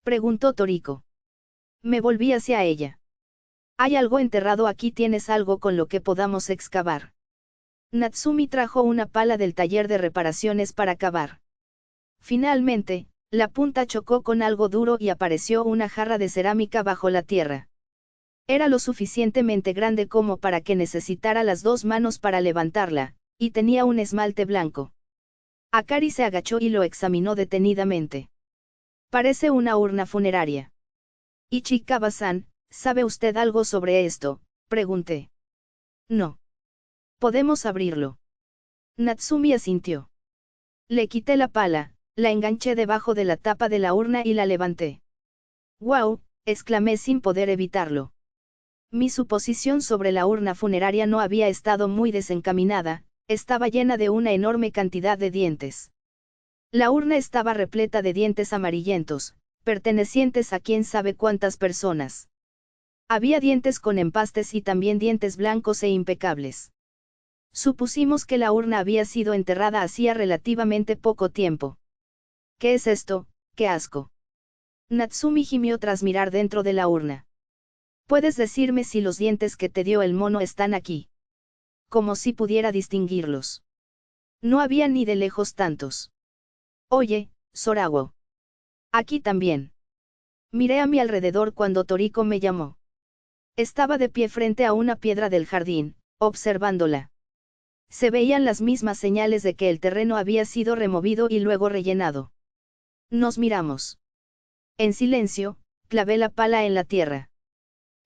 preguntó Toriko. Me volví hacia ella. Hay algo enterrado aquí, ¿tienes algo con lo que podamos excavar? Natsumi trajo una pala del taller de reparaciones para cavar. Finalmente, la punta chocó con algo duro y apareció una jarra de cerámica bajo la tierra. Era lo suficientemente grande como para que necesitara las dos manos para levantarla, y tenía un esmalte blanco. Akari se agachó y lo examinó detenidamente. Parece una urna funeraria. Ichikawa-san, ¿sabe usted algo sobre esto?, pregunté. No. ¿Podemos abrirlo? Natsumi asintió. Le quité la pala, la enganché debajo de la tapa de la urna y la levanté. ¡Guau!, exclamé sin poder evitarlo. Mi suposición sobre la urna funeraria no había estado muy desencaminada, estaba llena de una enorme cantidad de dientes. La urna estaba repleta de dientes amarillentos, pertenecientes a quién sabe cuántas personas. Había dientes con empastes y también dientes blancos e impecables. Supusimos que la urna había sido enterrada hacía relativamente poco tiempo. ¿Qué es esto? ¡Qué asco! Natsumi gimió tras mirar dentro de la urna. ¿Puedes decirme si los dientes que te dio el mono están aquí? Como si pudiera distinguirlos. No había ni de lejos tantos. Oye, Sorago. Aquí también. Miré a mi alrededor cuando Toriko me llamó. Estaba de pie frente a una piedra del jardín, observándola. Se veían las mismas señales de que el terreno había sido removido y luego rellenado. Nos miramos. En silencio, clavé la pala en la tierra.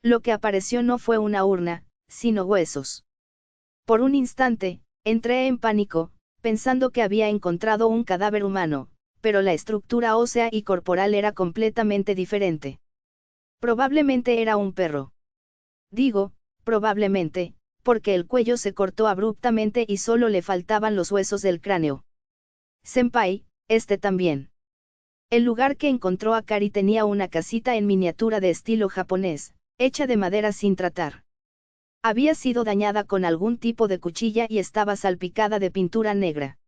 Lo que apareció no fue una urna, sino huesos. Por un instante, entré en pánico, pensando que había encontrado un cadáver humano, pero la estructura ósea y corporal era completamente diferente. Probablemente era un perro. Digo, probablemente, porque el cuello se cortó abruptamente y solo le faltaban los huesos del cráneo. Senpai, este también. El lugar que encontró Akari tenía una casita en miniatura de estilo japonés, hecha de madera sin tratar. Había sido dañada con algún tipo de cuchilla y estaba salpicada de pintura negra.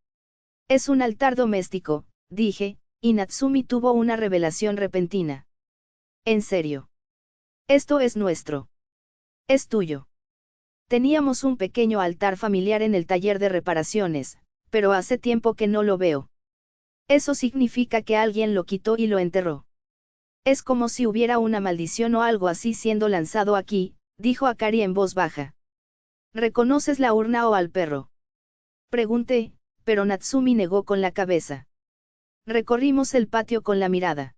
Es un altar doméstico, dije, y Natsumi tuvo una revelación repentina. ¿En serio? Esto es nuestro. Es tuyo. Teníamos un pequeño altar familiar en el taller de reparaciones, pero hace tiempo que no lo veo. Eso significa que alguien lo quitó y lo enterró. Es como si hubiera una maldición o algo así siendo lanzado aquí, dijo Akari en voz baja. ¿Reconoces la urna o al perro? Pregunté, pero Natsumi negó con la cabeza. Recorrimos el patio con la mirada.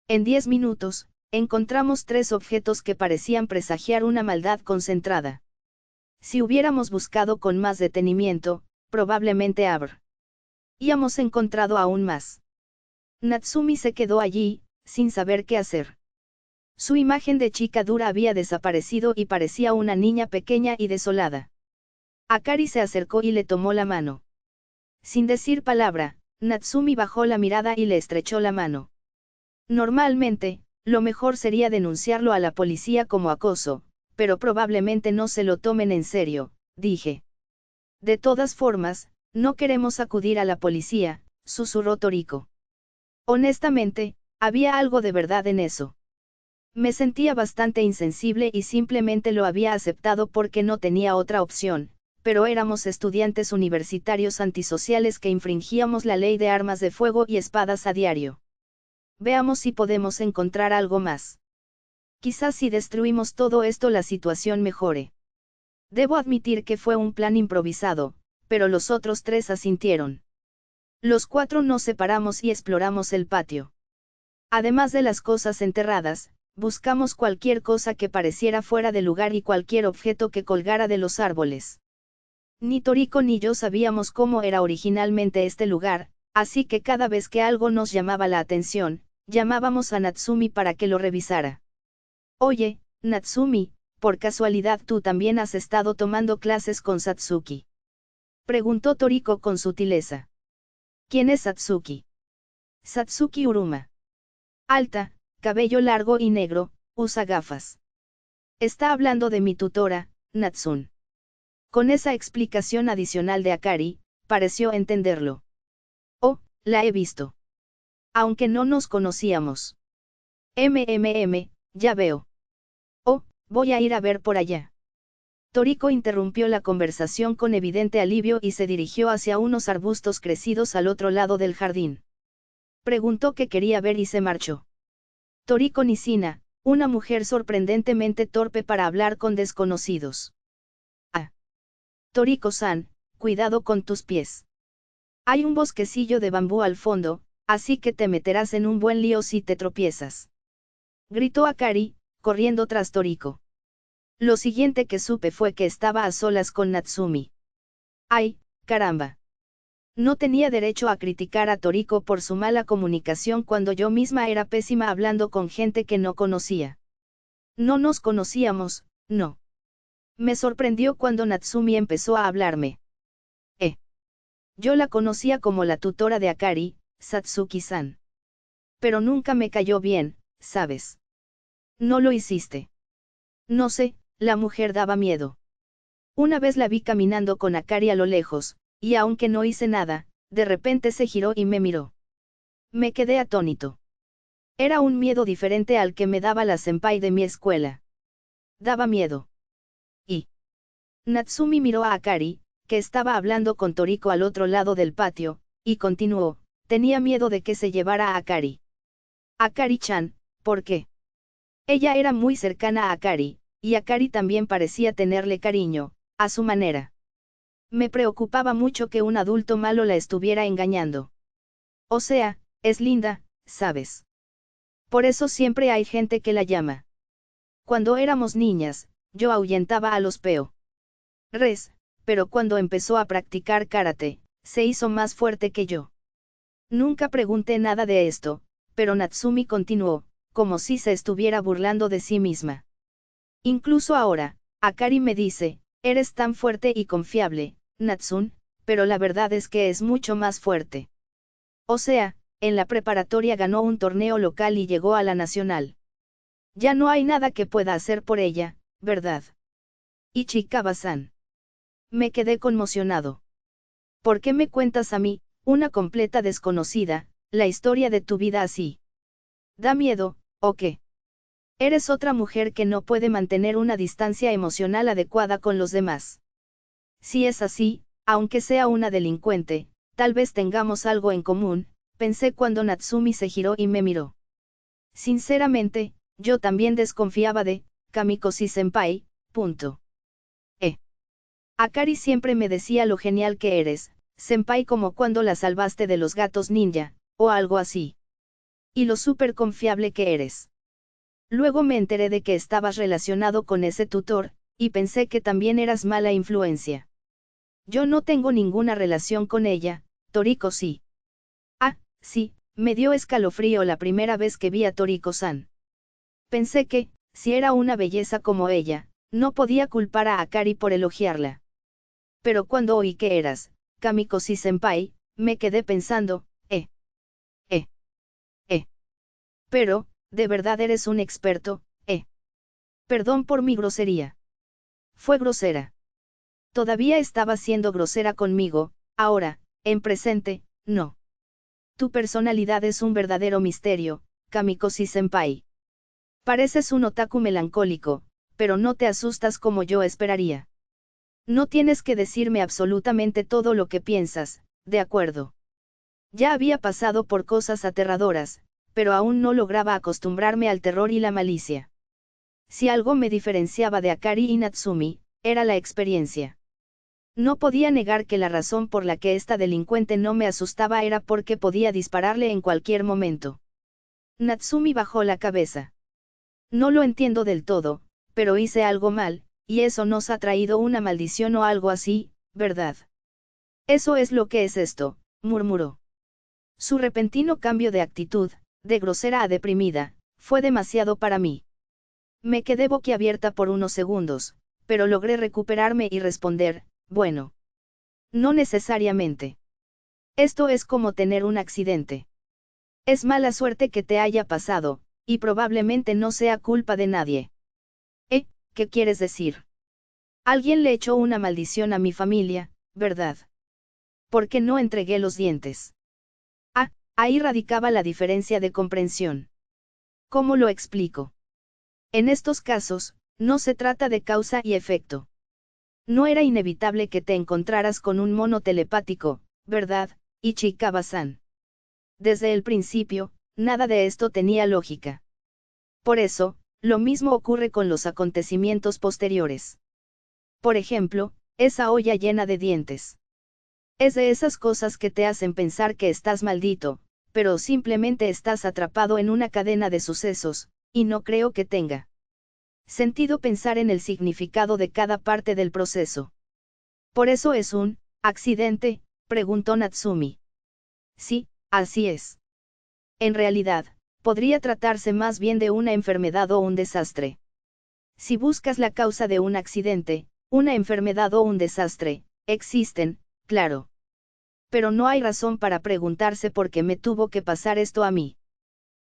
En 10 minutos, encontramos 3 objetos que parecían presagiar una maldad concentrada. Si hubiéramos buscado con más detenimiento, probablemente habríamos encontrado aún más. Natsumi se quedó allí, sin saber qué hacer. Su imagen de chica dura había desaparecido y parecía una niña pequeña y desolada. Akari se acercó y le tomó la mano. Sin decir palabra, Natsumi bajó la mirada y le estrechó la mano. Normalmente, lo mejor sería denunciarlo a la policía como acoso, pero probablemente no se lo tomen en serio, dije. De todas formas, no queremos acudir a la policía, susurró Toriko. Honestamente, había algo de verdad en eso. Me sentía bastante insensible y simplemente lo había aceptado porque no tenía otra opción, pero éramos estudiantes universitarios antisociales que infringíamos la ley de armas de fuego y espadas a diario. Veamos si podemos encontrar algo más. Quizás si destruimos todo esto la situación mejore. Debo admitir que fue un plan improvisado, pero los otros 3 asintieron. Los 4 nos separamos y exploramos el patio. Además de las cosas enterradas, buscamos cualquier cosa que pareciera fuera de lugar y cualquier objeto que colgara de los árboles. Ni Toriko ni yo sabíamos cómo era originalmente este lugar, así que cada vez que algo nos llamaba la atención, llamábamos a Natsumi para que lo revisara. Oye, Natsumi, ¿por casualidad tú también has estado tomando clases con Satsuki?, preguntó Toriko con sutileza. ¿Quién es Satsuki? Satsuki Uruma. Alta, cabello largo y negro, usa gafas. Está hablando de mi tutora, Natsun. Con esa explicación adicional de Akari, pareció entenderlo. Oh, la he visto. Aunque no nos conocíamos. Ya veo. Oh, voy a ir a ver por allá. Toriko interrumpió la conversación con evidente alivio y se dirigió hacia unos arbustos crecidos al otro lado del jardín. Preguntó qué quería ver y se marchó. Toriko Nishina, una mujer sorprendentemente torpe para hablar con desconocidos. Ah. Toriko-san, cuidado con tus pies. Hay un bosquecillo de bambú al fondo, así que te meterás en un buen lío si te tropiezas. Gritó Akari, corriendo tras Toriko. Lo siguiente que supe fue que estaba a solas con Natsumi. ¡Ay, caramba! No tenía derecho a criticar a Toriko por su mala comunicación cuando yo misma era pésima hablando con gente que no conocía. No nos conocíamos, no. Me sorprendió cuando Natsumi empezó a hablarme. Yo la conocía como la tutora de Akari, Satsuki-san. Pero nunca me cayó bien, ¿sabes? No lo hiciste. No sé, la mujer daba miedo. Una vez la vi caminando con Akari a lo lejos, y aunque no hice nada, de repente se giró y me miró. Me quedé atónito. Era un miedo diferente al que me daba la senpai de mi escuela. Daba miedo. Y Natsumi miró a Akari, que estaba hablando con Toriko al otro lado del patio, y continuó, tenía miedo de que se llevara a Akari. Akari-chan, ¿por qué? Ella era muy cercana a Akari, y Akari también parecía tenerle cariño, a su manera. Me preocupaba mucho que un adulto malo la estuviera engañando. O sea, es linda, ¿sabes? Por eso siempre hay gente que la llama. Cuando éramos niñas, yo ahuyentaba a los peo. Pero cuando empezó a practicar karate, se hizo más fuerte que yo. Nunca pregunté nada de esto, pero Natsumi continuó, como si se estuviera burlando de sí misma. Incluso ahora, Akari me dice, eres tan fuerte y confiable, Natsun, pero la verdad es que es mucho más fuerte. O sea, en la preparatoria ganó un torneo local y llegó a la nacional. Ya no hay nada que pueda hacer por ella, ¿verdad? Ichikawa-san. Me quedé conmocionado. ¿Por qué me cuentas a mí, una completa desconocida, la historia de tu vida así? ¿Da miedo, o qué? Eres otra mujer que no puede mantener una distancia emocional adecuada con los demás. Si es así, aunque sea una delincuente, tal vez tengamos algo en común, pensé cuando Natsumi se giró y me miró. Sinceramente, yo también desconfiaba de Kamikoshi-senpai, punto. Akari siempre me decía lo genial que eres, senpai, como cuando la salvaste de los gatos ninja, o algo así. Y lo súper confiable que eres. Luego me enteré de que estabas relacionado con ese tutor, y pensé que también eras mala influencia. Yo no tengo ninguna relación con ella, Toriko sí. Ah, sí, me dio escalofrío la primera vez que vi a Toriko-san. Pensé que, si era una belleza como ella, no podía culpar a Akari por elogiarla. Pero cuando oí que eras Kamikoshi-senpai, me quedé pensando, eh. Pero, de verdad eres un experto, Perdón por mi grosería. Fue grosera. Todavía estaba siendo grosera conmigo, ahora, en presente, no. Tu personalidad es un verdadero misterio, Kamikoshi-senpai. Pareces un otaku melancólico, pero no te asustas como yo esperaría. No tienes que decirme absolutamente todo lo que piensas, ¿de acuerdo? Ya había pasado por cosas aterradoras, pero aún no lograba acostumbrarme al terror y la malicia. Si algo me diferenciaba de Akari y Natsumi, era la experiencia. No podía negar que la razón por la que esta delincuente no me asustaba era porque podía dispararle en cualquier momento. Natsumi bajó la cabeza. No lo entiendo del todo, pero hice algo mal, y eso nos ha traído una maldición o algo así, ¿verdad? Eso es lo que es esto, murmuró. Su repentino cambio de actitud, de grosera a deprimida, fue demasiado para mí. Me quedé boquiabierta por unos segundos, pero logré recuperarme y responder, bueno. No necesariamente. Esto es como tener un accidente. Es mala suerte que te haya pasado, y probablemente no sea culpa de nadie. ¿qué quieres decir? Alguien le echó una maldición a mi familia, ¿verdad? ¿Por qué no entregué los dientes? Ah, ahí radicaba la diferencia de comprensión. ¿Cómo lo explico? En estos casos, no se trata de causa y efecto. No era inevitable que te encontraras con un mono telepático, ¿verdad, Ichikawa-san? Desde el principio, nada de esto tenía lógica. Por eso, lo mismo ocurre con los acontecimientos posteriores. Por ejemplo, esa olla llena de dientes. Es de esas cosas que te hacen pensar que estás maldito, pero simplemente estás atrapado en una cadena de sucesos, y no creo que tenga sentido pensar en el significado de cada parte del proceso. ¿Por eso es un accidente?, preguntó Natsumi. Sí, así es. En realidad, podría tratarse más bien de una enfermedad o un desastre. Si buscas la causa de un accidente, una enfermedad o un desastre, existen, claro. Pero no hay razón para preguntarse por qué me tuvo que pasar esto a mí.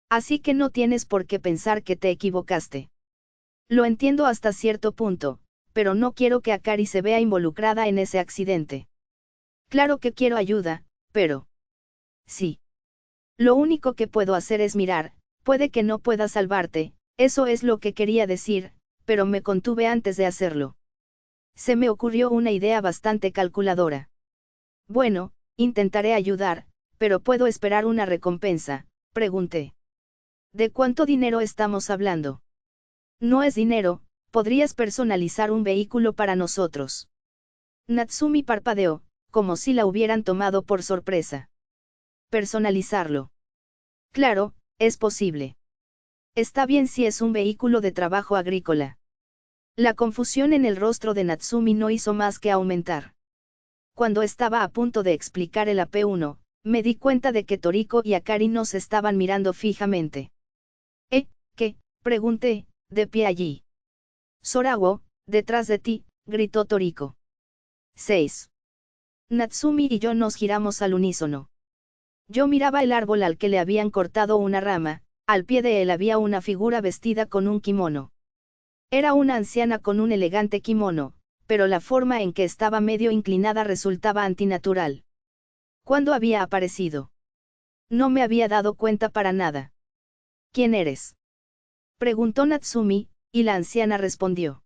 Así que no tienes por qué pensar que te equivocaste. Lo entiendo hasta cierto punto, pero no quiero que Akari se vea involucrada en ese accidente. Claro que quiero ayuda, pero... Sí. Lo único que puedo hacer es mirar, puede que no pueda salvarte, eso es lo que quería decir, pero me contuve antes de hacerlo. Se me ocurrió una idea bastante calculadora. Bueno, intentaré ayudar, pero ¿puedo esperar una recompensa?, pregunté. ¿De cuánto dinero estamos hablando? No es dinero, podrías personalizar un vehículo para nosotros. Natsumi parpadeó, como si la hubieran tomado por sorpresa. Personalizarlo. Claro, es posible. Está bien si es un vehículo de trabajo agrícola. La confusión en el rostro de Natsumi no hizo más que aumentar. Cuando estaba a punto de explicar el AP1, me di cuenta de que Toriko y Akari nos estaban mirando fijamente. ¿Qué?, pregunté, de pie allí. Sorawo, detrás de ti, gritó Toriko. 6. Natsumi y yo nos giramos al unísono. Yo miraba el árbol al que le habían cortado una rama, al pie de él había una figura vestida con un kimono. Era una anciana con un elegante kimono, pero la forma en que estaba medio inclinada resultaba antinatural. ¿Cuándo había aparecido? No me había dado cuenta para nada. ¿Quién eres?, preguntó Natsumi, y la anciana respondió.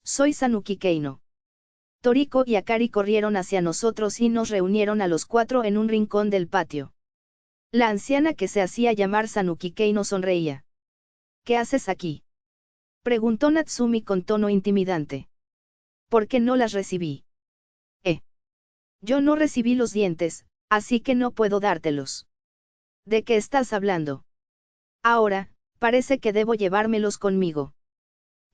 Soy Sanuki Keino. Toriko y Akari corrieron hacia nosotros y nos reunieron a los 4 en un rincón del patio. La anciana que se hacía llamar Sanuki Keino sonreía. ¿Qué haces aquí?, preguntó Natsumi con tono intimidante. ¿Por qué no las recibí? Yo no recibí los dientes, así que no puedo dártelos. ¿De qué estás hablando? Ahora, parece que debo llevármelos conmigo.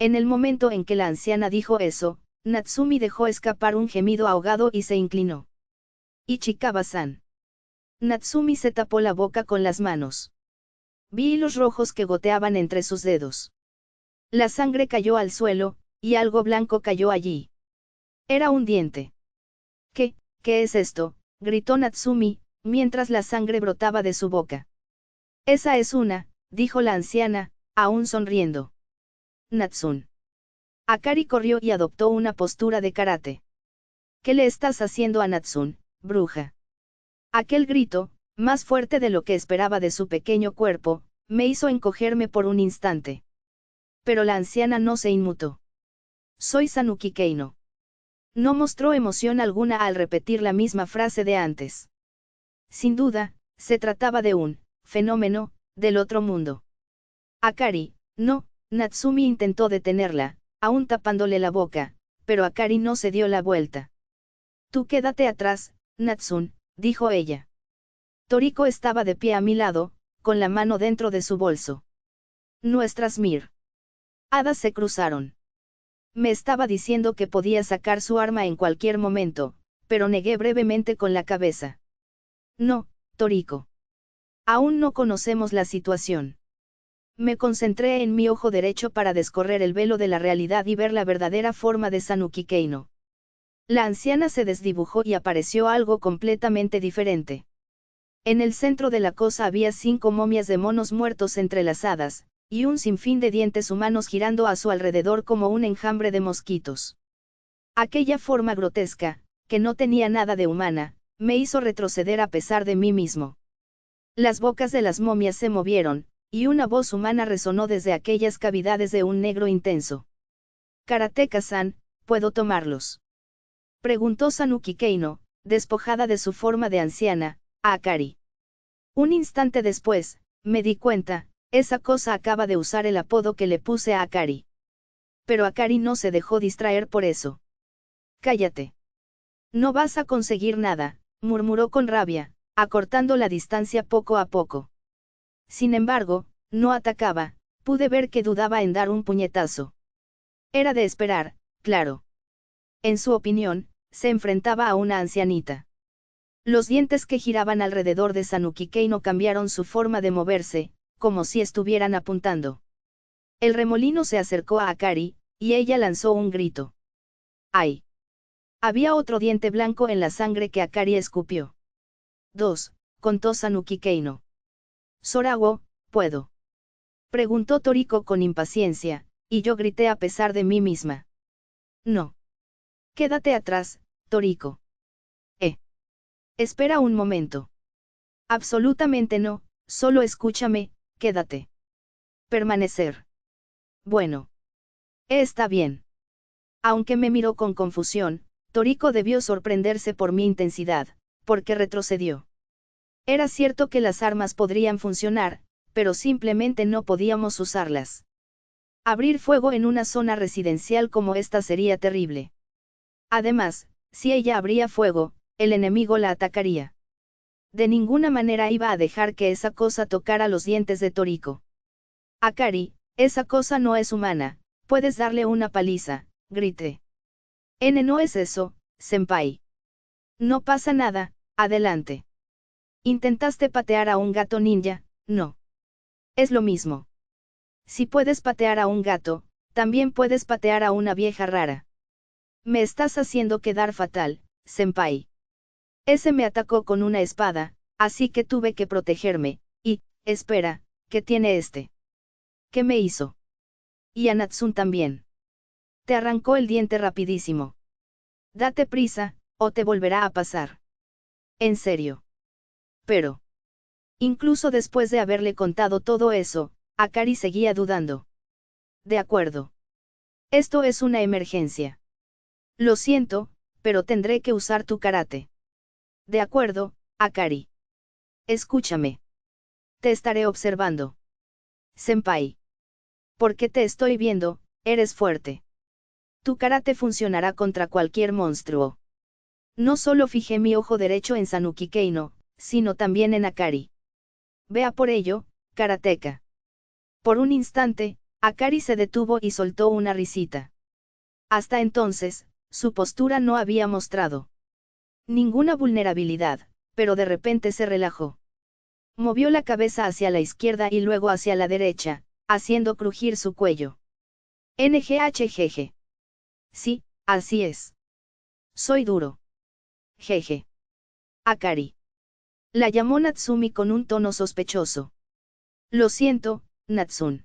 En el momento en que la anciana dijo eso, Natsumi dejó escapar un gemido ahogado y se inclinó. Ichikawa-san. Natsumi se tapó la boca con las manos. Vi hilos rojos que goteaban entre sus dedos. La sangre cayó al suelo, y algo blanco cayó allí. Era un diente. ¿Qué es esto?, gritó Natsumi, mientras la sangre brotaba de su boca. Esa es dijo la anciana, aún sonriendo. Natsun. Akari corrió y adoptó una postura de karate. ¿Qué le estás haciendo a Natsun, bruja? Aquel grito, más fuerte de lo que esperaba de su pequeño cuerpo, me hizo encogerme por un instante. Pero la anciana no se inmutó. Soy Sanuki Keino. No mostró emoción alguna al repetir la misma frase de antes. Sin duda, se trataba de un fenómeno del otro mundo. Akari, no, Natsumi intentó detenerla, aún tapándole la boca, pero Akari no se dio la vuelta. Tú quédate atrás, Natsun, dijo ella. Toriko estaba de pie a mi lado, con la mano dentro de su bolso. Nuestras miradas se cruzaron. Me estaba diciendo que podía sacar su arma en cualquier momento, pero negué brevemente con la cabeza. No, Toriko. Aún no conocemos la situación. Me concentré en mi ojo derecho para descorrer el velo de la realidad y ver la verdadera forma de Sanuki Keino. La anciana se desdibujó y apareció algo completamente diferente. En el centro de la cosa había 5 momias de monos muertos entrelazadas, y un sinfín de dientes humanos girando a su alrededor como un enjambre de mosquitos. Aquella forma grotesca, que no tenía nada de humana, me hizo retroceder a pesar de mí mismo. Las bocas de las momias se movieron, y una voz humana resonó desde aquellas cavidades de un negro intenso. Karateka-san, ¿puedo tomarlos?, preguntó Sanuki Keino, despojada de su forma de anciana, a Akari. Un instante después, me di cuenta, esa cosa acaba de usar el apodo que le puse a Akari. Pero Akari no se dejó distraer por eso. Cállate. No vas a conseguir nada, murmuró con rabia, acortando la distancia poco a poco. Sin embargo, no atacaba, pude ver que dudaba en dar un puñetazo. Era de esperar, claro. En su opinión, se enfrentaba a una ancianita. Los dientes que giraban alrededor de Sanuki Keino cambiaron su forma de moverse, como si estuvieran apuntando. El remolino se acercó a Akari, y ella lanzó un grito. ¡Ay! Había otro diente blanco en la sangre que Akari escupió. 2, contó Sanuki Keino. Sorawo, ¿puedo?, preguntó Toriko con impaciencia, y yo grité a pesar de mí misma. No. Quédate atrás, Toriko. Espera un momento. Absolutamente no, solo escúchame, quédate. Permanecer. Bueno. Está bien. Aunque me miró con confusión, Toriko debió sorprenderse por mi intensidad, porque retrocedió. Era cierto que las armas podrían funcionar, pero simplemente no podíamos usarlas. Abrir fuego en una zona residencial como esta sería terrible. Además, si ella abría fuego, el enemigo la atacaría. De ninguna manera iba a dejar que esa cosa tocara los dientes de Toriko. Akari, esa cosa no es humana, puedes darle una paliza, grité. No es eso, senpai. No pasa nada, adelante. ¿Intentaste patear a un gato ninja? No. Es lo mismo. Si puedes patear a un gato, también puedes patear a una vieja rara. Me estás haciendo quedar fatal, senpai. Ese me atacó con una espada, así que tuve que protegerme, y, espera, ¿qué tiene este? ¿Qué me hizo? Y a Natsun también. Te arrancó el diente rapidísimo. Date prisa, o te volverá a pasar. En serio. Pero. Incluso después de haberle contado todo eso, Akari seguía dudando. De acuerdo. Esto es una emergencia. Lo siento, pero tendré que usar tu karate. De acuerdo, Akari. Escúchame. Te estaré observando. Senpai. Porque te estoy viendo, eres fuerte. Tu karate funcionará contra cualquier monstruo. No solo fijé mi ojo derecho en Sanuki Keino, sino también en Akari. Vea por ello, karateka. Por un instante, Akari se detuvo y soltó una risita. Hasta entonces, su postura no había mostrado ninguna vulnerabilidad, pero de repente se relajó. Movió la cabeza hacia la izquierda y luego hacia la derecha, haciendo crujir su cuello. NGHGG. Sí, así es. Soy duro. Jeje. Akari. La llamó Natsumi con un tono sospechoso. Lo siento, Natsun.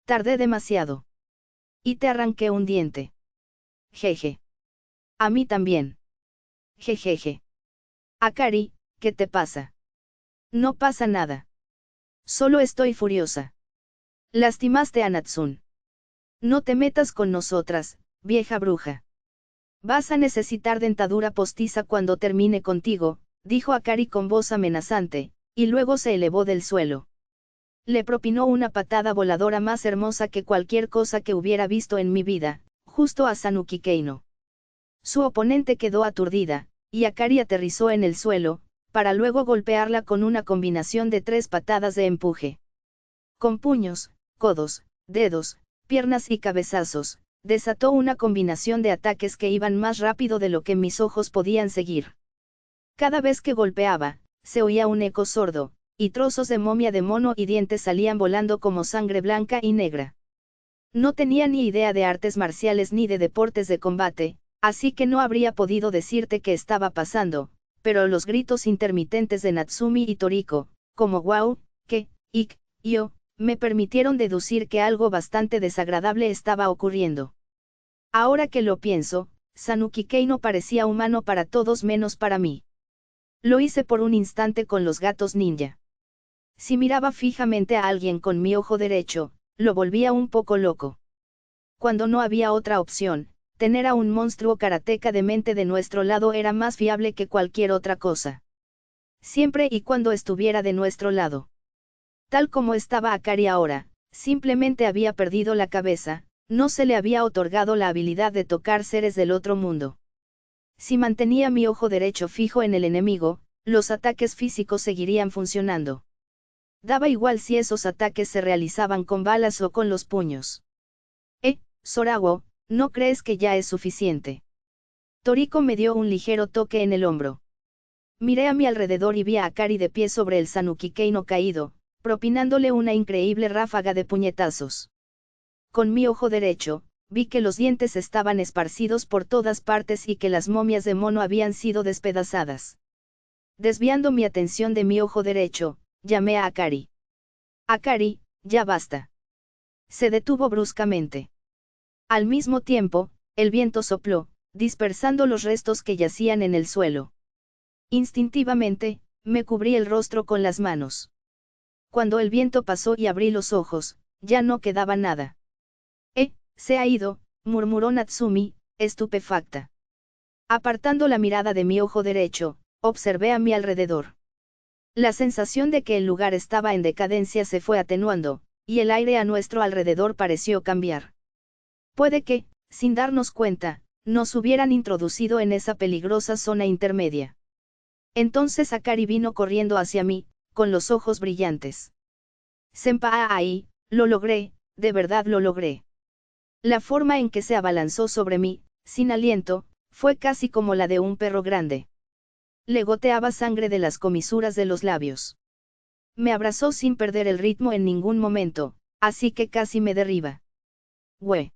Tardé demasiado. Y te arranqué un diente. Jeje. A mí también. Jejeje. Akari, ¿qué te pasa? No pasa nada. Solo estoy furiosa. Lastimaste a Natsun. No te metas con nosotras, vieja bruja. Vas a necesitar dentadura postiza cuando termine contigo, dijo Akari con voz amenazante, y luego se elevó del suelo. Le propinó una patada voladora más hermosa que cualquier cosa que hubiera visto en mi vida, justo a Sanuki Keino. Su oponente quedó aturdida, y Akari aterrizó en el suelo, para luego golpearla con una combinación de 3 patadas de empuje. Con puños, codos, dedos, piernas y cabezazos, desató una combinación de ataques que iban más rápido de lo que mis ojos podían seguir. Cada vez que golpeaba, se oía un eco sordo, y trozos de momia de mono y dientes salían volando como sangre blanca y negra. No tenía ni idea de artes marciales ni de deportes de combate, así que no habría podido decirte qué estaba pasando, pero los gritos intermitentes de Natsumi y Toriko, como wow, que, ik, yo, me permitieron deducir que algo bastante desagradable estaba ocurriendo. Ahora que lo pienso, Sanuki Kei no parecía humano para todos menos para mí. Lo hice por un instante con los gatos ninja. Si miraba fijamente a alguien con mi ojo derecho, lo volvía un poco loco. Cuando no había otra opción, tener a un monstruo karateca de mente de nuestro lado era más fiable que cualquier otra cosa. Siempre y cuando estuviera de nuestro lado. Tal como estaba Akari ahora, simplemente había perdido la cabeza, no se le había otorgado la habilidad de tocar seres del otro mundo. Si mantenía mi ojo derecho fijo en el enemigo, los ataques físicos seguirían funcionando. Daba igual si esos ataques se realizaban con balas o con los puños. Sorawo, ¿no crees que ya es suficiente? Toriko me dio un ligero toque en el hombro. Miré a mi alrededor y vi a Akari de pie sobre el Sanuki Kei no caído, propinándole una increíble ráfaga de puñetazos. Con mi ojo derecho, vi que los dientes estaban esparcidos por todas partes y que las momias de mono habían sido despedazadas. Desviando mi atención de mi ojo derecho, llamé a Akari. Akari, ya basta. Se detuvo bruscamente. Al mismo tiempo, el viento sopló, dispersando los restos que yacían en el suelo. Instintivamente, me cubrí el rostro con las manos. Cuando el viento pasó y abrí los ojos, ya no quedaba nada. Se ha ido, murmuró Natsumi, estupefacta. Apartando la mirada de mi ojo derecho, observé a mi alrededor. La sensación de que el lugar estaba en decadencia se fue atenuando, y el aire a nuestro alrededor pareció cambiar. Puede que, sin darnos cuenta, nos hubieran introducido en esa peligrosa zona intermedia. Entonces Akari vino corriendo hacia mí, con los ojos brillantes. Senpai, lo logré, de verdad lo logré. La forma en que se abalanzó sobre mí, sin aliento, fue casi como la de un perro grande. Le goteaba sangre de las comisuras de los labios. Me abrazó sin perder el ritmo en ningún momento, así que casi me derriba. ¡Güey!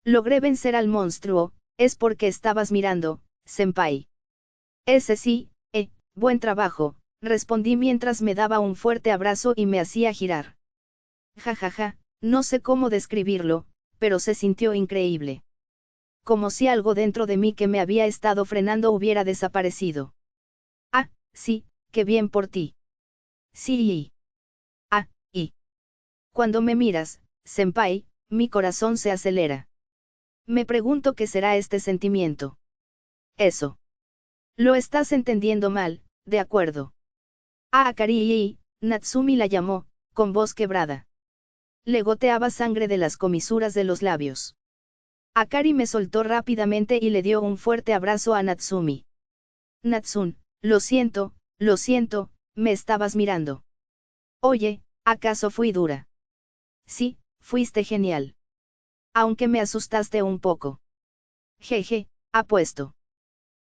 Logré vencer al monstruo, es porque estabas mirando, senpai. Ese sí, buen trabajo, respondí mientras me daba un fuerte abrazo y me hacía girar. Jajaja, no sé cómo describirlo, pero se sintió increíble. Como si algo dentro de mí que me había estado frenando hubiera desaparecido. Ah, sí, qué bien por ti. Sí. Y. Cuando me miras, senpai, mi corazón se acelera. Me pregunto qué será este sentimiento. Eso. Lo estás entendiendo mal, de acuerdo. Akari, Natsumi la llamó, con voz quebrada. Le goteaba sangre de las comisuras de los labios. Akari me soltó rápidamente y le dio un fuerte abrazo a Natsumi. Natsun, lo siento, me estabas mirando. Oye, ¿acaso fui dura? Sí, fuiste genial. Aunque me asustaste un poco. Jeje, apuesto.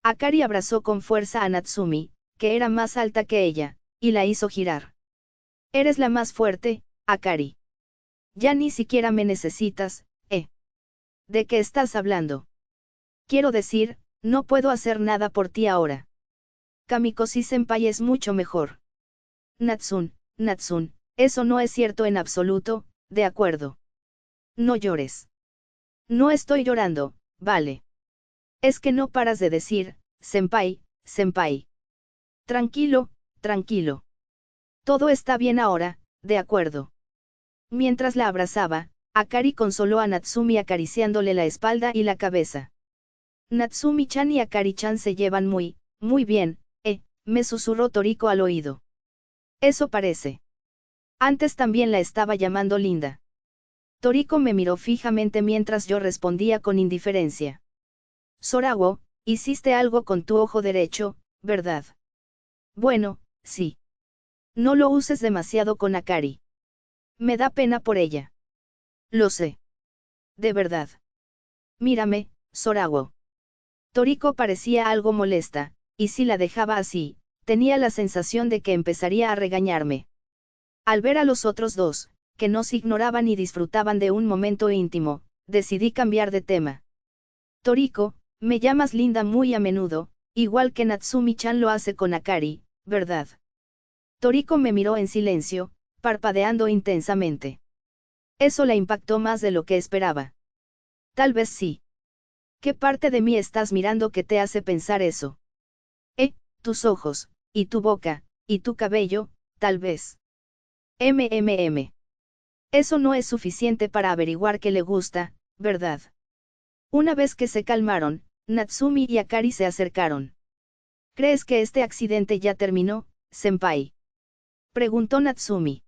Akari abrazó con fuerza a Natsumi, que era más alta que ella, y la hizo girar. Eres la más fuerte, Akari. Ya ni siquiera me necesitas, ¿eh? ¿De qué estás hablando? Quiero decir, no puedo hacer nada por ti ahora. Kamikoshi-senpai es mucho mejor. Natsun, eso no es cierto en absoluto, de acuerdo. No llores. No estoy llorando, vale. Es que no paras de decir, senpai. Tranquilo. Todo está bien ahora, de acuerdo. Mientras la abrazaba, Akari consoló a Natsumi acariciándole la espalda y la cabeza. Natsumi-chan y Akari-chan se llevan muy bien, me susurró Toriko al oído. Eso parece. Antes también la estaba llamando linda. Toriko me miró fijamente mientras yo respondía con indiferencia. Sorawo, hiciste algo con tu ojo derecho, ¿verdad? Bueno, sí. No lo uses demasiado con Akari. Me da pena por ella. Lo sé. De verdad. Mírame, Sorawo. Toriko parecía algo molesta, y si la dejaba así, tenía la sensación de que empezaría a regañarme. Al ver a los otros dos, que nos ignoraban y disfrutaban de un momento íntimo, decidí cambiar de tema. Toriko, me llamas linda muy a menudo, igual que Natsumi-chan lo hace con Akari, ¿verdad? Toriko me miró en silencio, parpadeando intensamente. Eso la impactó más de lo que esperaba. Tal vez sí. ¿Qué parte de mí estás mirando que te hace pensar eso? Tus ojos, y tu boca, y tu cabello, tal vez. Eso no es suficiente para averiguar que le gusta, ¿verdad? Una vez que se calmaron, Natsumi y Akari se acercaron. ¿Crees que este accidente ya terminó, senpai? Preguntó Natsumi.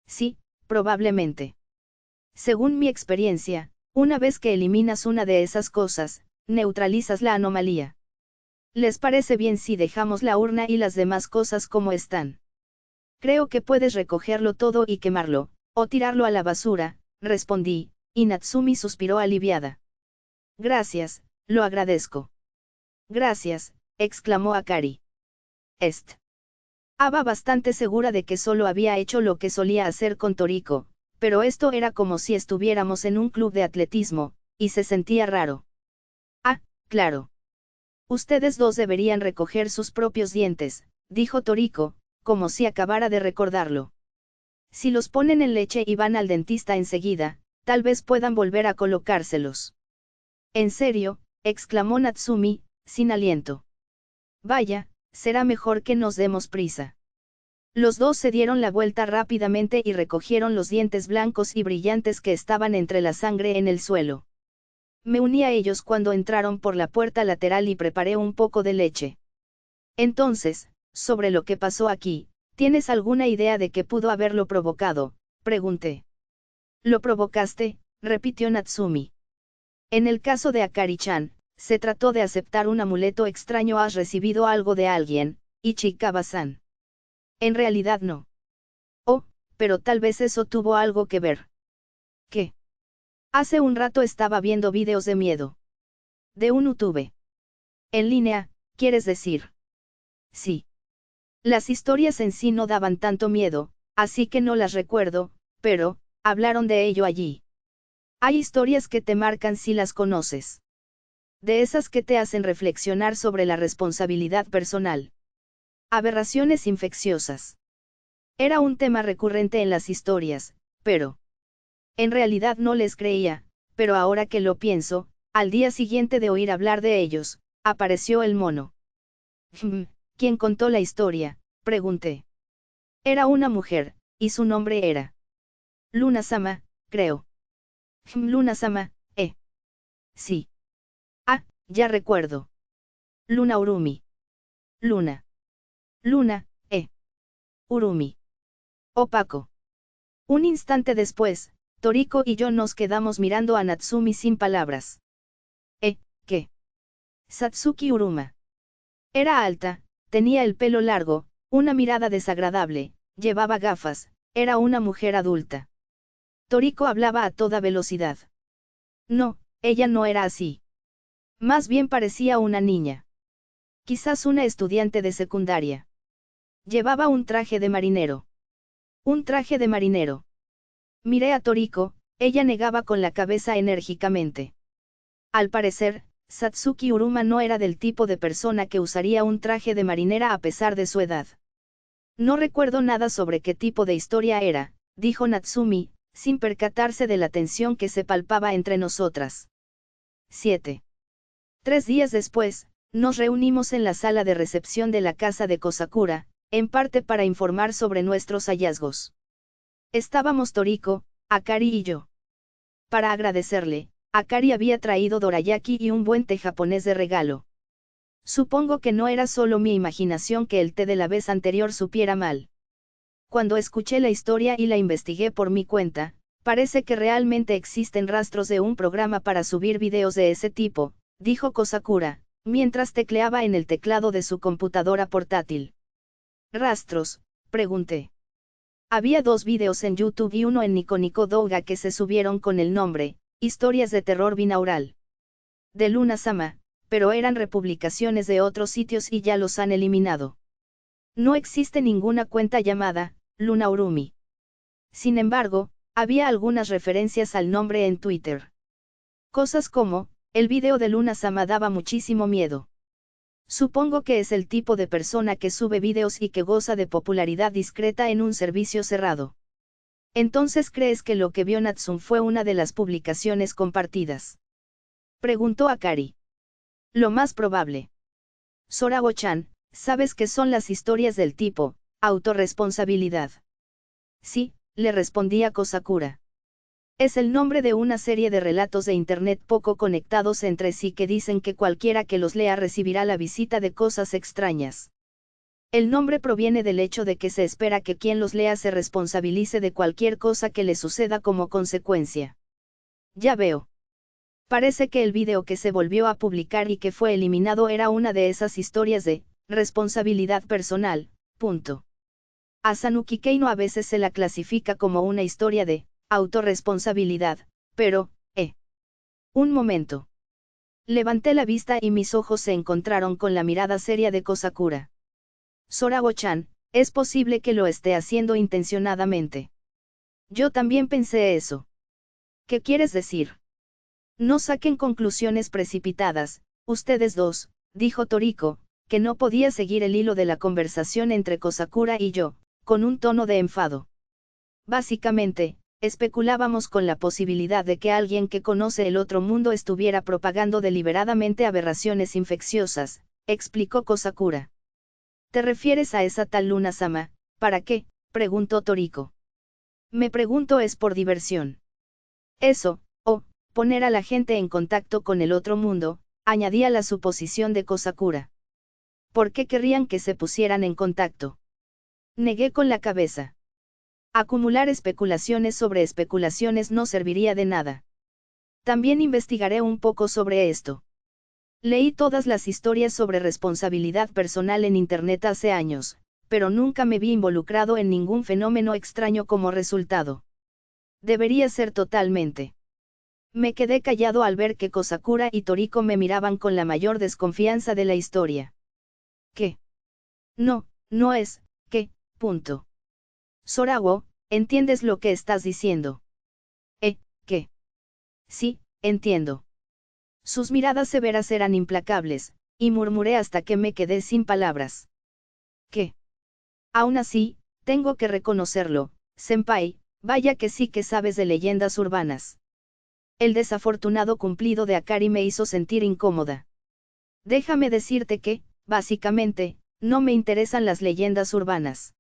Sí, probablemente. Según mi experiencia, una vez que eliminas una de esas cosas, neutralizas la anomalía. ¿Les parece bien si dejamos la urna y las demás cosas como están? Creo que puedes recogerlo todo y quemarlo, o tirarlo a la basura, respondí, y Natsumi suspiró aliviada. Gracias, lo agradezco. Gracias, exclamó Akari. Estaba bastante segura de que solo había hecho lo que solía hacer con Toriko, pero esto era como si estuviéramos en un club de atletismo, y se sentía raro. Ah, claro. Ustedes dos deberían recoger sus propios dientes, dijo Toriko, como si acabara de recordarlo. Si los ponen en leche y van al dentista enseguida, tal vez puedan volver a colocárselos. En serio, exclamó Natsumi, sin aliento. Vaya, será mejor que nos demos prisa. Los dos se dieron la vuelta rápidamente y recogieron los dientes blancos y brillantes que estaban entre la sangre en el suelo. Me uní a ellos cuando entraron por la puerta lateral y preparé un poco de leche. Entonces, sobre lo que pasó aquí, ¿tienes alguna idea de qué pudo haberlo provocado?, pregunté. ¿Lo provocaste?, repitió Natsumi. En el caso de Akari-chan, se trató de aceptar un amuleto extraño. ¿Has recibido algo de alguien, Ichikawa-san? En realidad no. Oh, pero tal vez eso tuvo algo que ver. ¿Qué? Hace un rato estaba viendo vídeos de miedo. De un YouTube. En línea, ¿quieres decir? Sí. Las historias en sí no daban tanto miedo, así que no las recuerdo, pero, hablaron de ello allí. Hay historias que te marcan si las conoces. De esas que te hacen reflexionar sobre la responsabilidad personal. Aberraciones infecciosas. Era un tema recurrente en las historias, pero... En realidad no les creía, pero ahora que lo pienso, al día siguiente de oír hablar de ellos, apareció el mono. ¿Quién contó la historia?, pregunté. Era una mujer, y su nombre era Luna-sama, creo. Luna-sama, Sí. Ah, ya recuerdo. Luna Urumi. Luna. Luna, Urumi. Opaco. Un instante después, Toriko y yo nos quedamos mirando a Natsumi sin palabras. ¿Qué? Satsuki Uruma. Era alta, tenía el pelo largo, una mirada desagradable, llevaba gafas, era una mujer adulta. Toriko hablaba a toda velocidad. No, ella no era así. Más bien parecía una niña. Quizás una estudiante de secundaria. Llevaba un traje de marinero. Un traje de marinero. Miré a Toriko, ella negaba con la cabeza enérgicamente. Al parecer, Satsuki Uruma no era del tipo de persona que usaría un traje de marinera a pesar de su edad. No recuerdo nada sobre qué tipo de historia era, dijo Natsumi, sin percatarse de la tensión que se palpaba entre nosotras. 7. 3 días después, nos reunimos en la sala de recepción de la casa de Kosakura, en parte para informar sobre nuestros hallazgos. Estábamos Toriko, Akari y yo. Para agradecerle, Akari había traído dorayaki y un buen té japonés de regalo. Supongo que no era solo mi imaginación que el té de la vez anterior supiera mal. Cuando escuché la historia y la investigué por mi cuenta, parece que realmente existen rastros de un programa para subir videos de ese tipo, dijo Kosakura, mientras tecleaba en el teclado de su computadora portátil. ¿Rastros?, pregunté. Había 2 videos en YouTube y uno en Nico Nico Douga que se subieron con el nombre, Historias de terror binaural. De Luna-sama, pero eran republicaciones de otros sitios y ya los han eliminado. No existe ninguna cuenta llamada, Luna Urumi. Sin embargo, había algunas referencias al nombre en Twitter. Cosas como, el video de Luna-sama daba muchísimo miedo. Supongo que es el tipo de persona que sube videos y que goza de popularidad discreta en un servicio cerrado. ¿Entonces crees que lo que vio Natsum fue una de las publicaciones compartidas? Preguntó Akari. Lo más probable. Sorago-chan, ¿sabes qué son las historias del tipo, autorresponsabilidad? Sí, le respondía Kosakura. Es el nombre de una serie de relatos de Internet poco conectados entre sí que dicen que cualquiera que los lea recibirá la visita de cosas extrañas. El nombre proviene del hecho de que se espera que quien los lea se responsabilice de cualquier cosa que le suceda como consecuencia. Ya veo. Parece que el vídeo que se volvió a publicar y que fue eliminado era una de esas historias de responsabilidad personal, punto. A Sanuki Keino a veces se la clasifica como una historia de autorresponsabilidad, pero, un momento. Levanté la vista y mis ojos se encontraron con la mirada seria de Kosakura. Sorago-chan, es posible que lo esté haciendo intencionadamente. Yo también pensé eso. ¿Qué quieres decir? No saquen conclusiones precipitadas, ustedes dos, dijo Toriko, que no podía seguir el hilo de la conversación entre Kosakura y yo, con un tono de enfado. Básicamente, especulábamos con la posibilidad de que alguien que conoce el otro mundo estuviera propagando deliberadamente aberraciones infecciosas, explicó Kosakura. ¿Te refieres a esa tal Luna-sama? ¿Para qué?, preguntó Toriko. Me pregunto es por diversión. Eso, poner a la gente en contacto con el otro mundo, añadía la suposición de Kosakura. ¿Por qué querrían que se pusieran en contacto? Negué con la cabeza. Acumular especulaciones sobre especulaciones no serviría de nada. También investigaré un poco sobre esto. Leí todas las historias sobre responsabilidad personal en Internet hace años, pero nunca me vi involucrado en ningún fenómeno extraño como resultado. Debería ser totalmente. Me quedé callado al ver que Kosakura y Toriko me miraban con la mayor desconfianza de la historia. ¿Qué? No, no es, ¿qué? Punto. Sorago, ¿entiendes lo que estás diciendo? ¿Qué? Sí, entiendo. Sus miradas severas eran implacables, y murmuré hasta que me quedé sin palabras. ¿Qué? Aún así, tengo que reconocerlo, senpai, vaya que sí que sabes de leyendas urbanas. El desafortunado cumplido de Akari me hizo sentir incómoda. Déjame decirte que, básicamente, no me interesan las leyendas urbanas.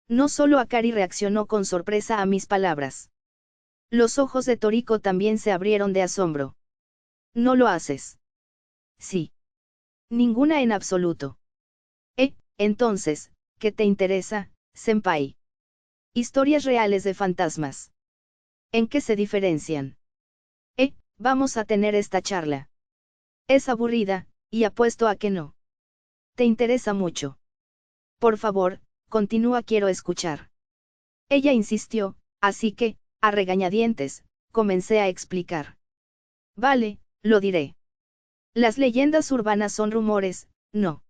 No solo Akari reaccionó con sorpresa a mis palabras. Los ojos de Toriko también se abrieron de asombro. ¿No lo haces? Sí. Ninguna en absoluto. Entonces, ¿qué te interesa, senpai? Historias reales de fantasmas. ¿En qué se diferencian? Vamos a tener esta charla. Es aburrida, y apuesto a que no. ¿Te interesa mucho? Por favor, continúa, quiero escuchar. Ella insistió, así que, a regañadientes, comencé a explicar. Vale, lo diré. Las leyendas urbanas son rumores, no.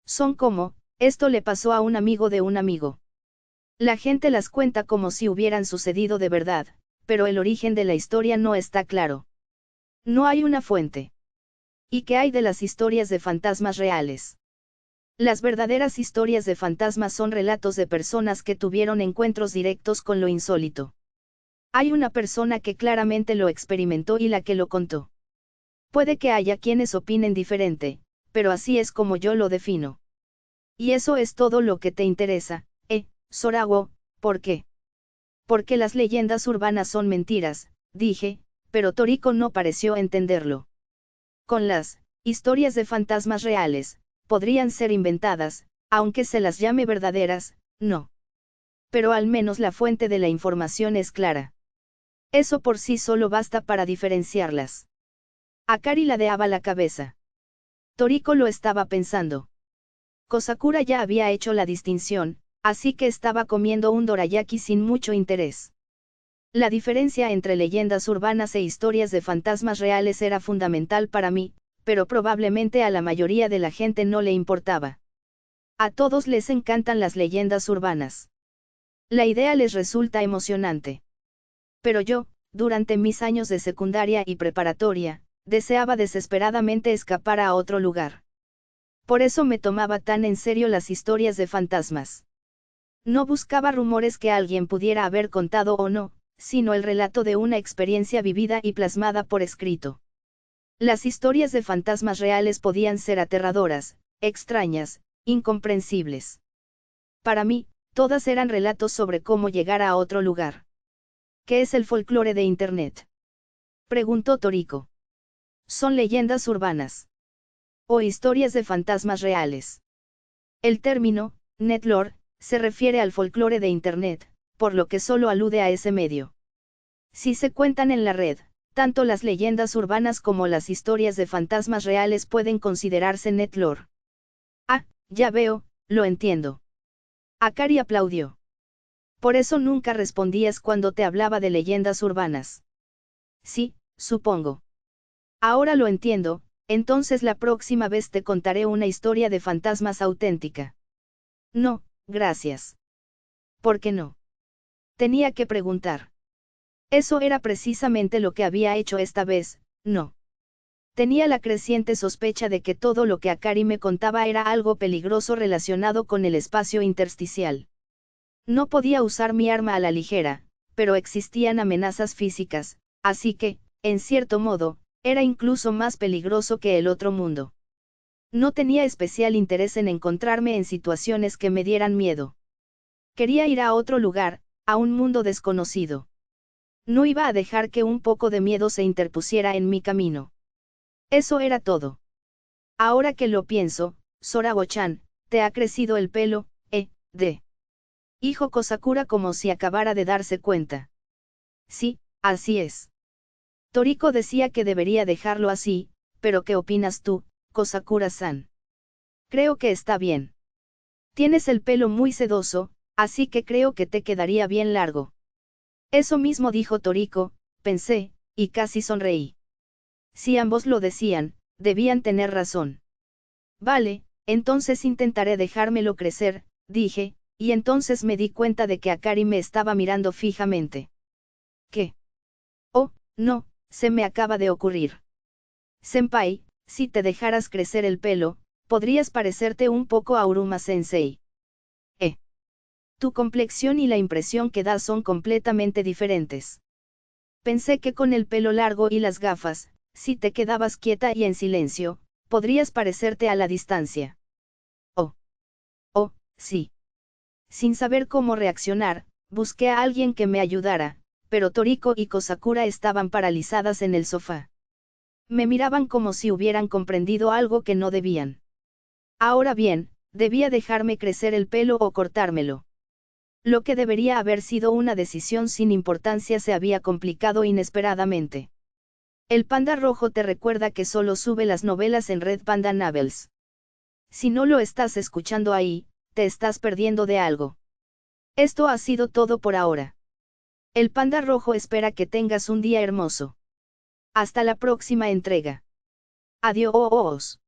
Son como, esto le pasó a un amigo de un amigo. La gente las cuenta como si hubieran sucedido de verdad, pero el origen de la historia no está claro. No hay una fuente. ¿Y qué hay de las historias de fantasmas reales? Las verdaderas historias de fantasmas son relatos de personas que tuvieron encuentros directos con lo insólito. Hay una persona que claramente lo experimentó y la que lo contó. Puede que haya quienes opinen diferente, pero así es como yo lo defino. Y eso es todo lo que te interesa, Sorago, ¿por qué? Porque las leyendas urbanas son mentiras, dije, pero Toriko no pareció entenderlo. Con las historias de fantasmas reales, podrían ser inventadas, aunque se las llame verdaderas, no. Pero al menos la fuente de la información es clara. Eso por sí solo basta para diferenciarlas. Akari ladeaba la cabeza. Toriko lo estaba pensando. Kosakura ya había hecho la distinción, así que estaba comiendo un dorayaki sin mucho interés. La diferencia entre leyendas urbanas e historias de fantasmas reales era fundamental para mí, pero probablemente a la mayoría de la gente no le importaba. A todos les encantan las leyendas urbanas. La idea les resulta emocionante. Pero yo, durante mis años de secundaria y preparatoria, deseaba desesperadamente escapar a otro lugar. Por eso me tomaba tan en serio las historias de fantasmas. No buscaba rumores que alguien pudiera haber contado o no, sino el relato de una experiencia vivida y plasmada por escrito. Las historias de fantasmas reales podían ser aterradoras, extrañas, incomprensibles. Para mí, todas eran relatos sobre cómo llegar a otro lugar. ¿Qué es el folclore de Internet?, preguntó Toriko. Son leyendas urbanas. O historias de fantasmas reales. El término, netlore, se refiere al folclore de Internet, por lo que solo alude a ese medio. Si se cuentan en la red, tanto las leyendas urbanas como las historias de fantasmas reales pueden considerarse netlore. Ah, ya veo, lo entiendo. Akari aplaudió. Por eso nunca respondías cuando te hablaba de leyendas urbanas. Sí, supongo. Ahora lo entiendo, entonces la próxima vez te contaré una historia de fantasmas auténtica. No, gracias. ¿Por qué no? Tenía que preguntar. Eso era precisamente lo que había hecho esta vez, no. Tenía la creciente sospecha de que todo lo que Akari me contaba era algo peligroso relacionado con el espacio intersticial. No podía usar mi arma a la ligera, pero existían amenazas físicas, así que, en cierto modo, era incluso más peligroso que el otro mundo. No tenía especial interés en encontrarme en situaciones que me dieran miedo. Quería ir a otro lugar, a un mundo desconocido. No iba a dejar que un poco de miedo se interpusiera en mi camino. Eso era todo. Ahora que lo pienso, Sorago-chan, te ha crecido el pelo, dijo Kosakura como si acabara de darse cuenta. Sí, así es. Toriko decía que debería dejarlo así, pero ¿qué opinas tú, Kosakura-san? Creo que está bien. Tienes el pelo muy sedoso, así que creo que te quedaría bien largo. Eso mismo dijo Toriko, pensé, y casi sonreí. Si ambos lo decían, debían tener razón. Vale, entonces intentaré dejármelo crecer, dije, y entonces me di cuenta de que Akari me estaba mirando fijamente. ¿Qué? Oh, no, se me acaba de ocurrir. Senpai, si te dejaras crecer el pelo, podrías parecerte un poco a Uruma-sensei. Tu complexión y la impresión que das son completamente diferentes. Pensé que con el pelo largo y las gafas, si te quedabas quieta y en silencio, podrías parecerte a la distancia. Oh. Oh, sí. Sin saber cómo reaccionar, busqué a alguien que me ayudara, pero Toriko y Kosakura estaban paralizadas en el sofá. Me miraban como si hubieran comprendido algo que no debían. Ahora bien, debía dejarme crecer el pelo o cortármelo. Lo que debería haber sido una decisión sin importancia se había complicado inesperadamente. El Panda Rojo te recuerda que solo sube las novelas en Red Panda Novels. Si no lo estás escuchando ahí, te estás perdiendo de algo. Esto ha sido todo por ahora. El Panda Rojo espera que tengas un día hermoso. Hasta la próxima entrega. Adiós.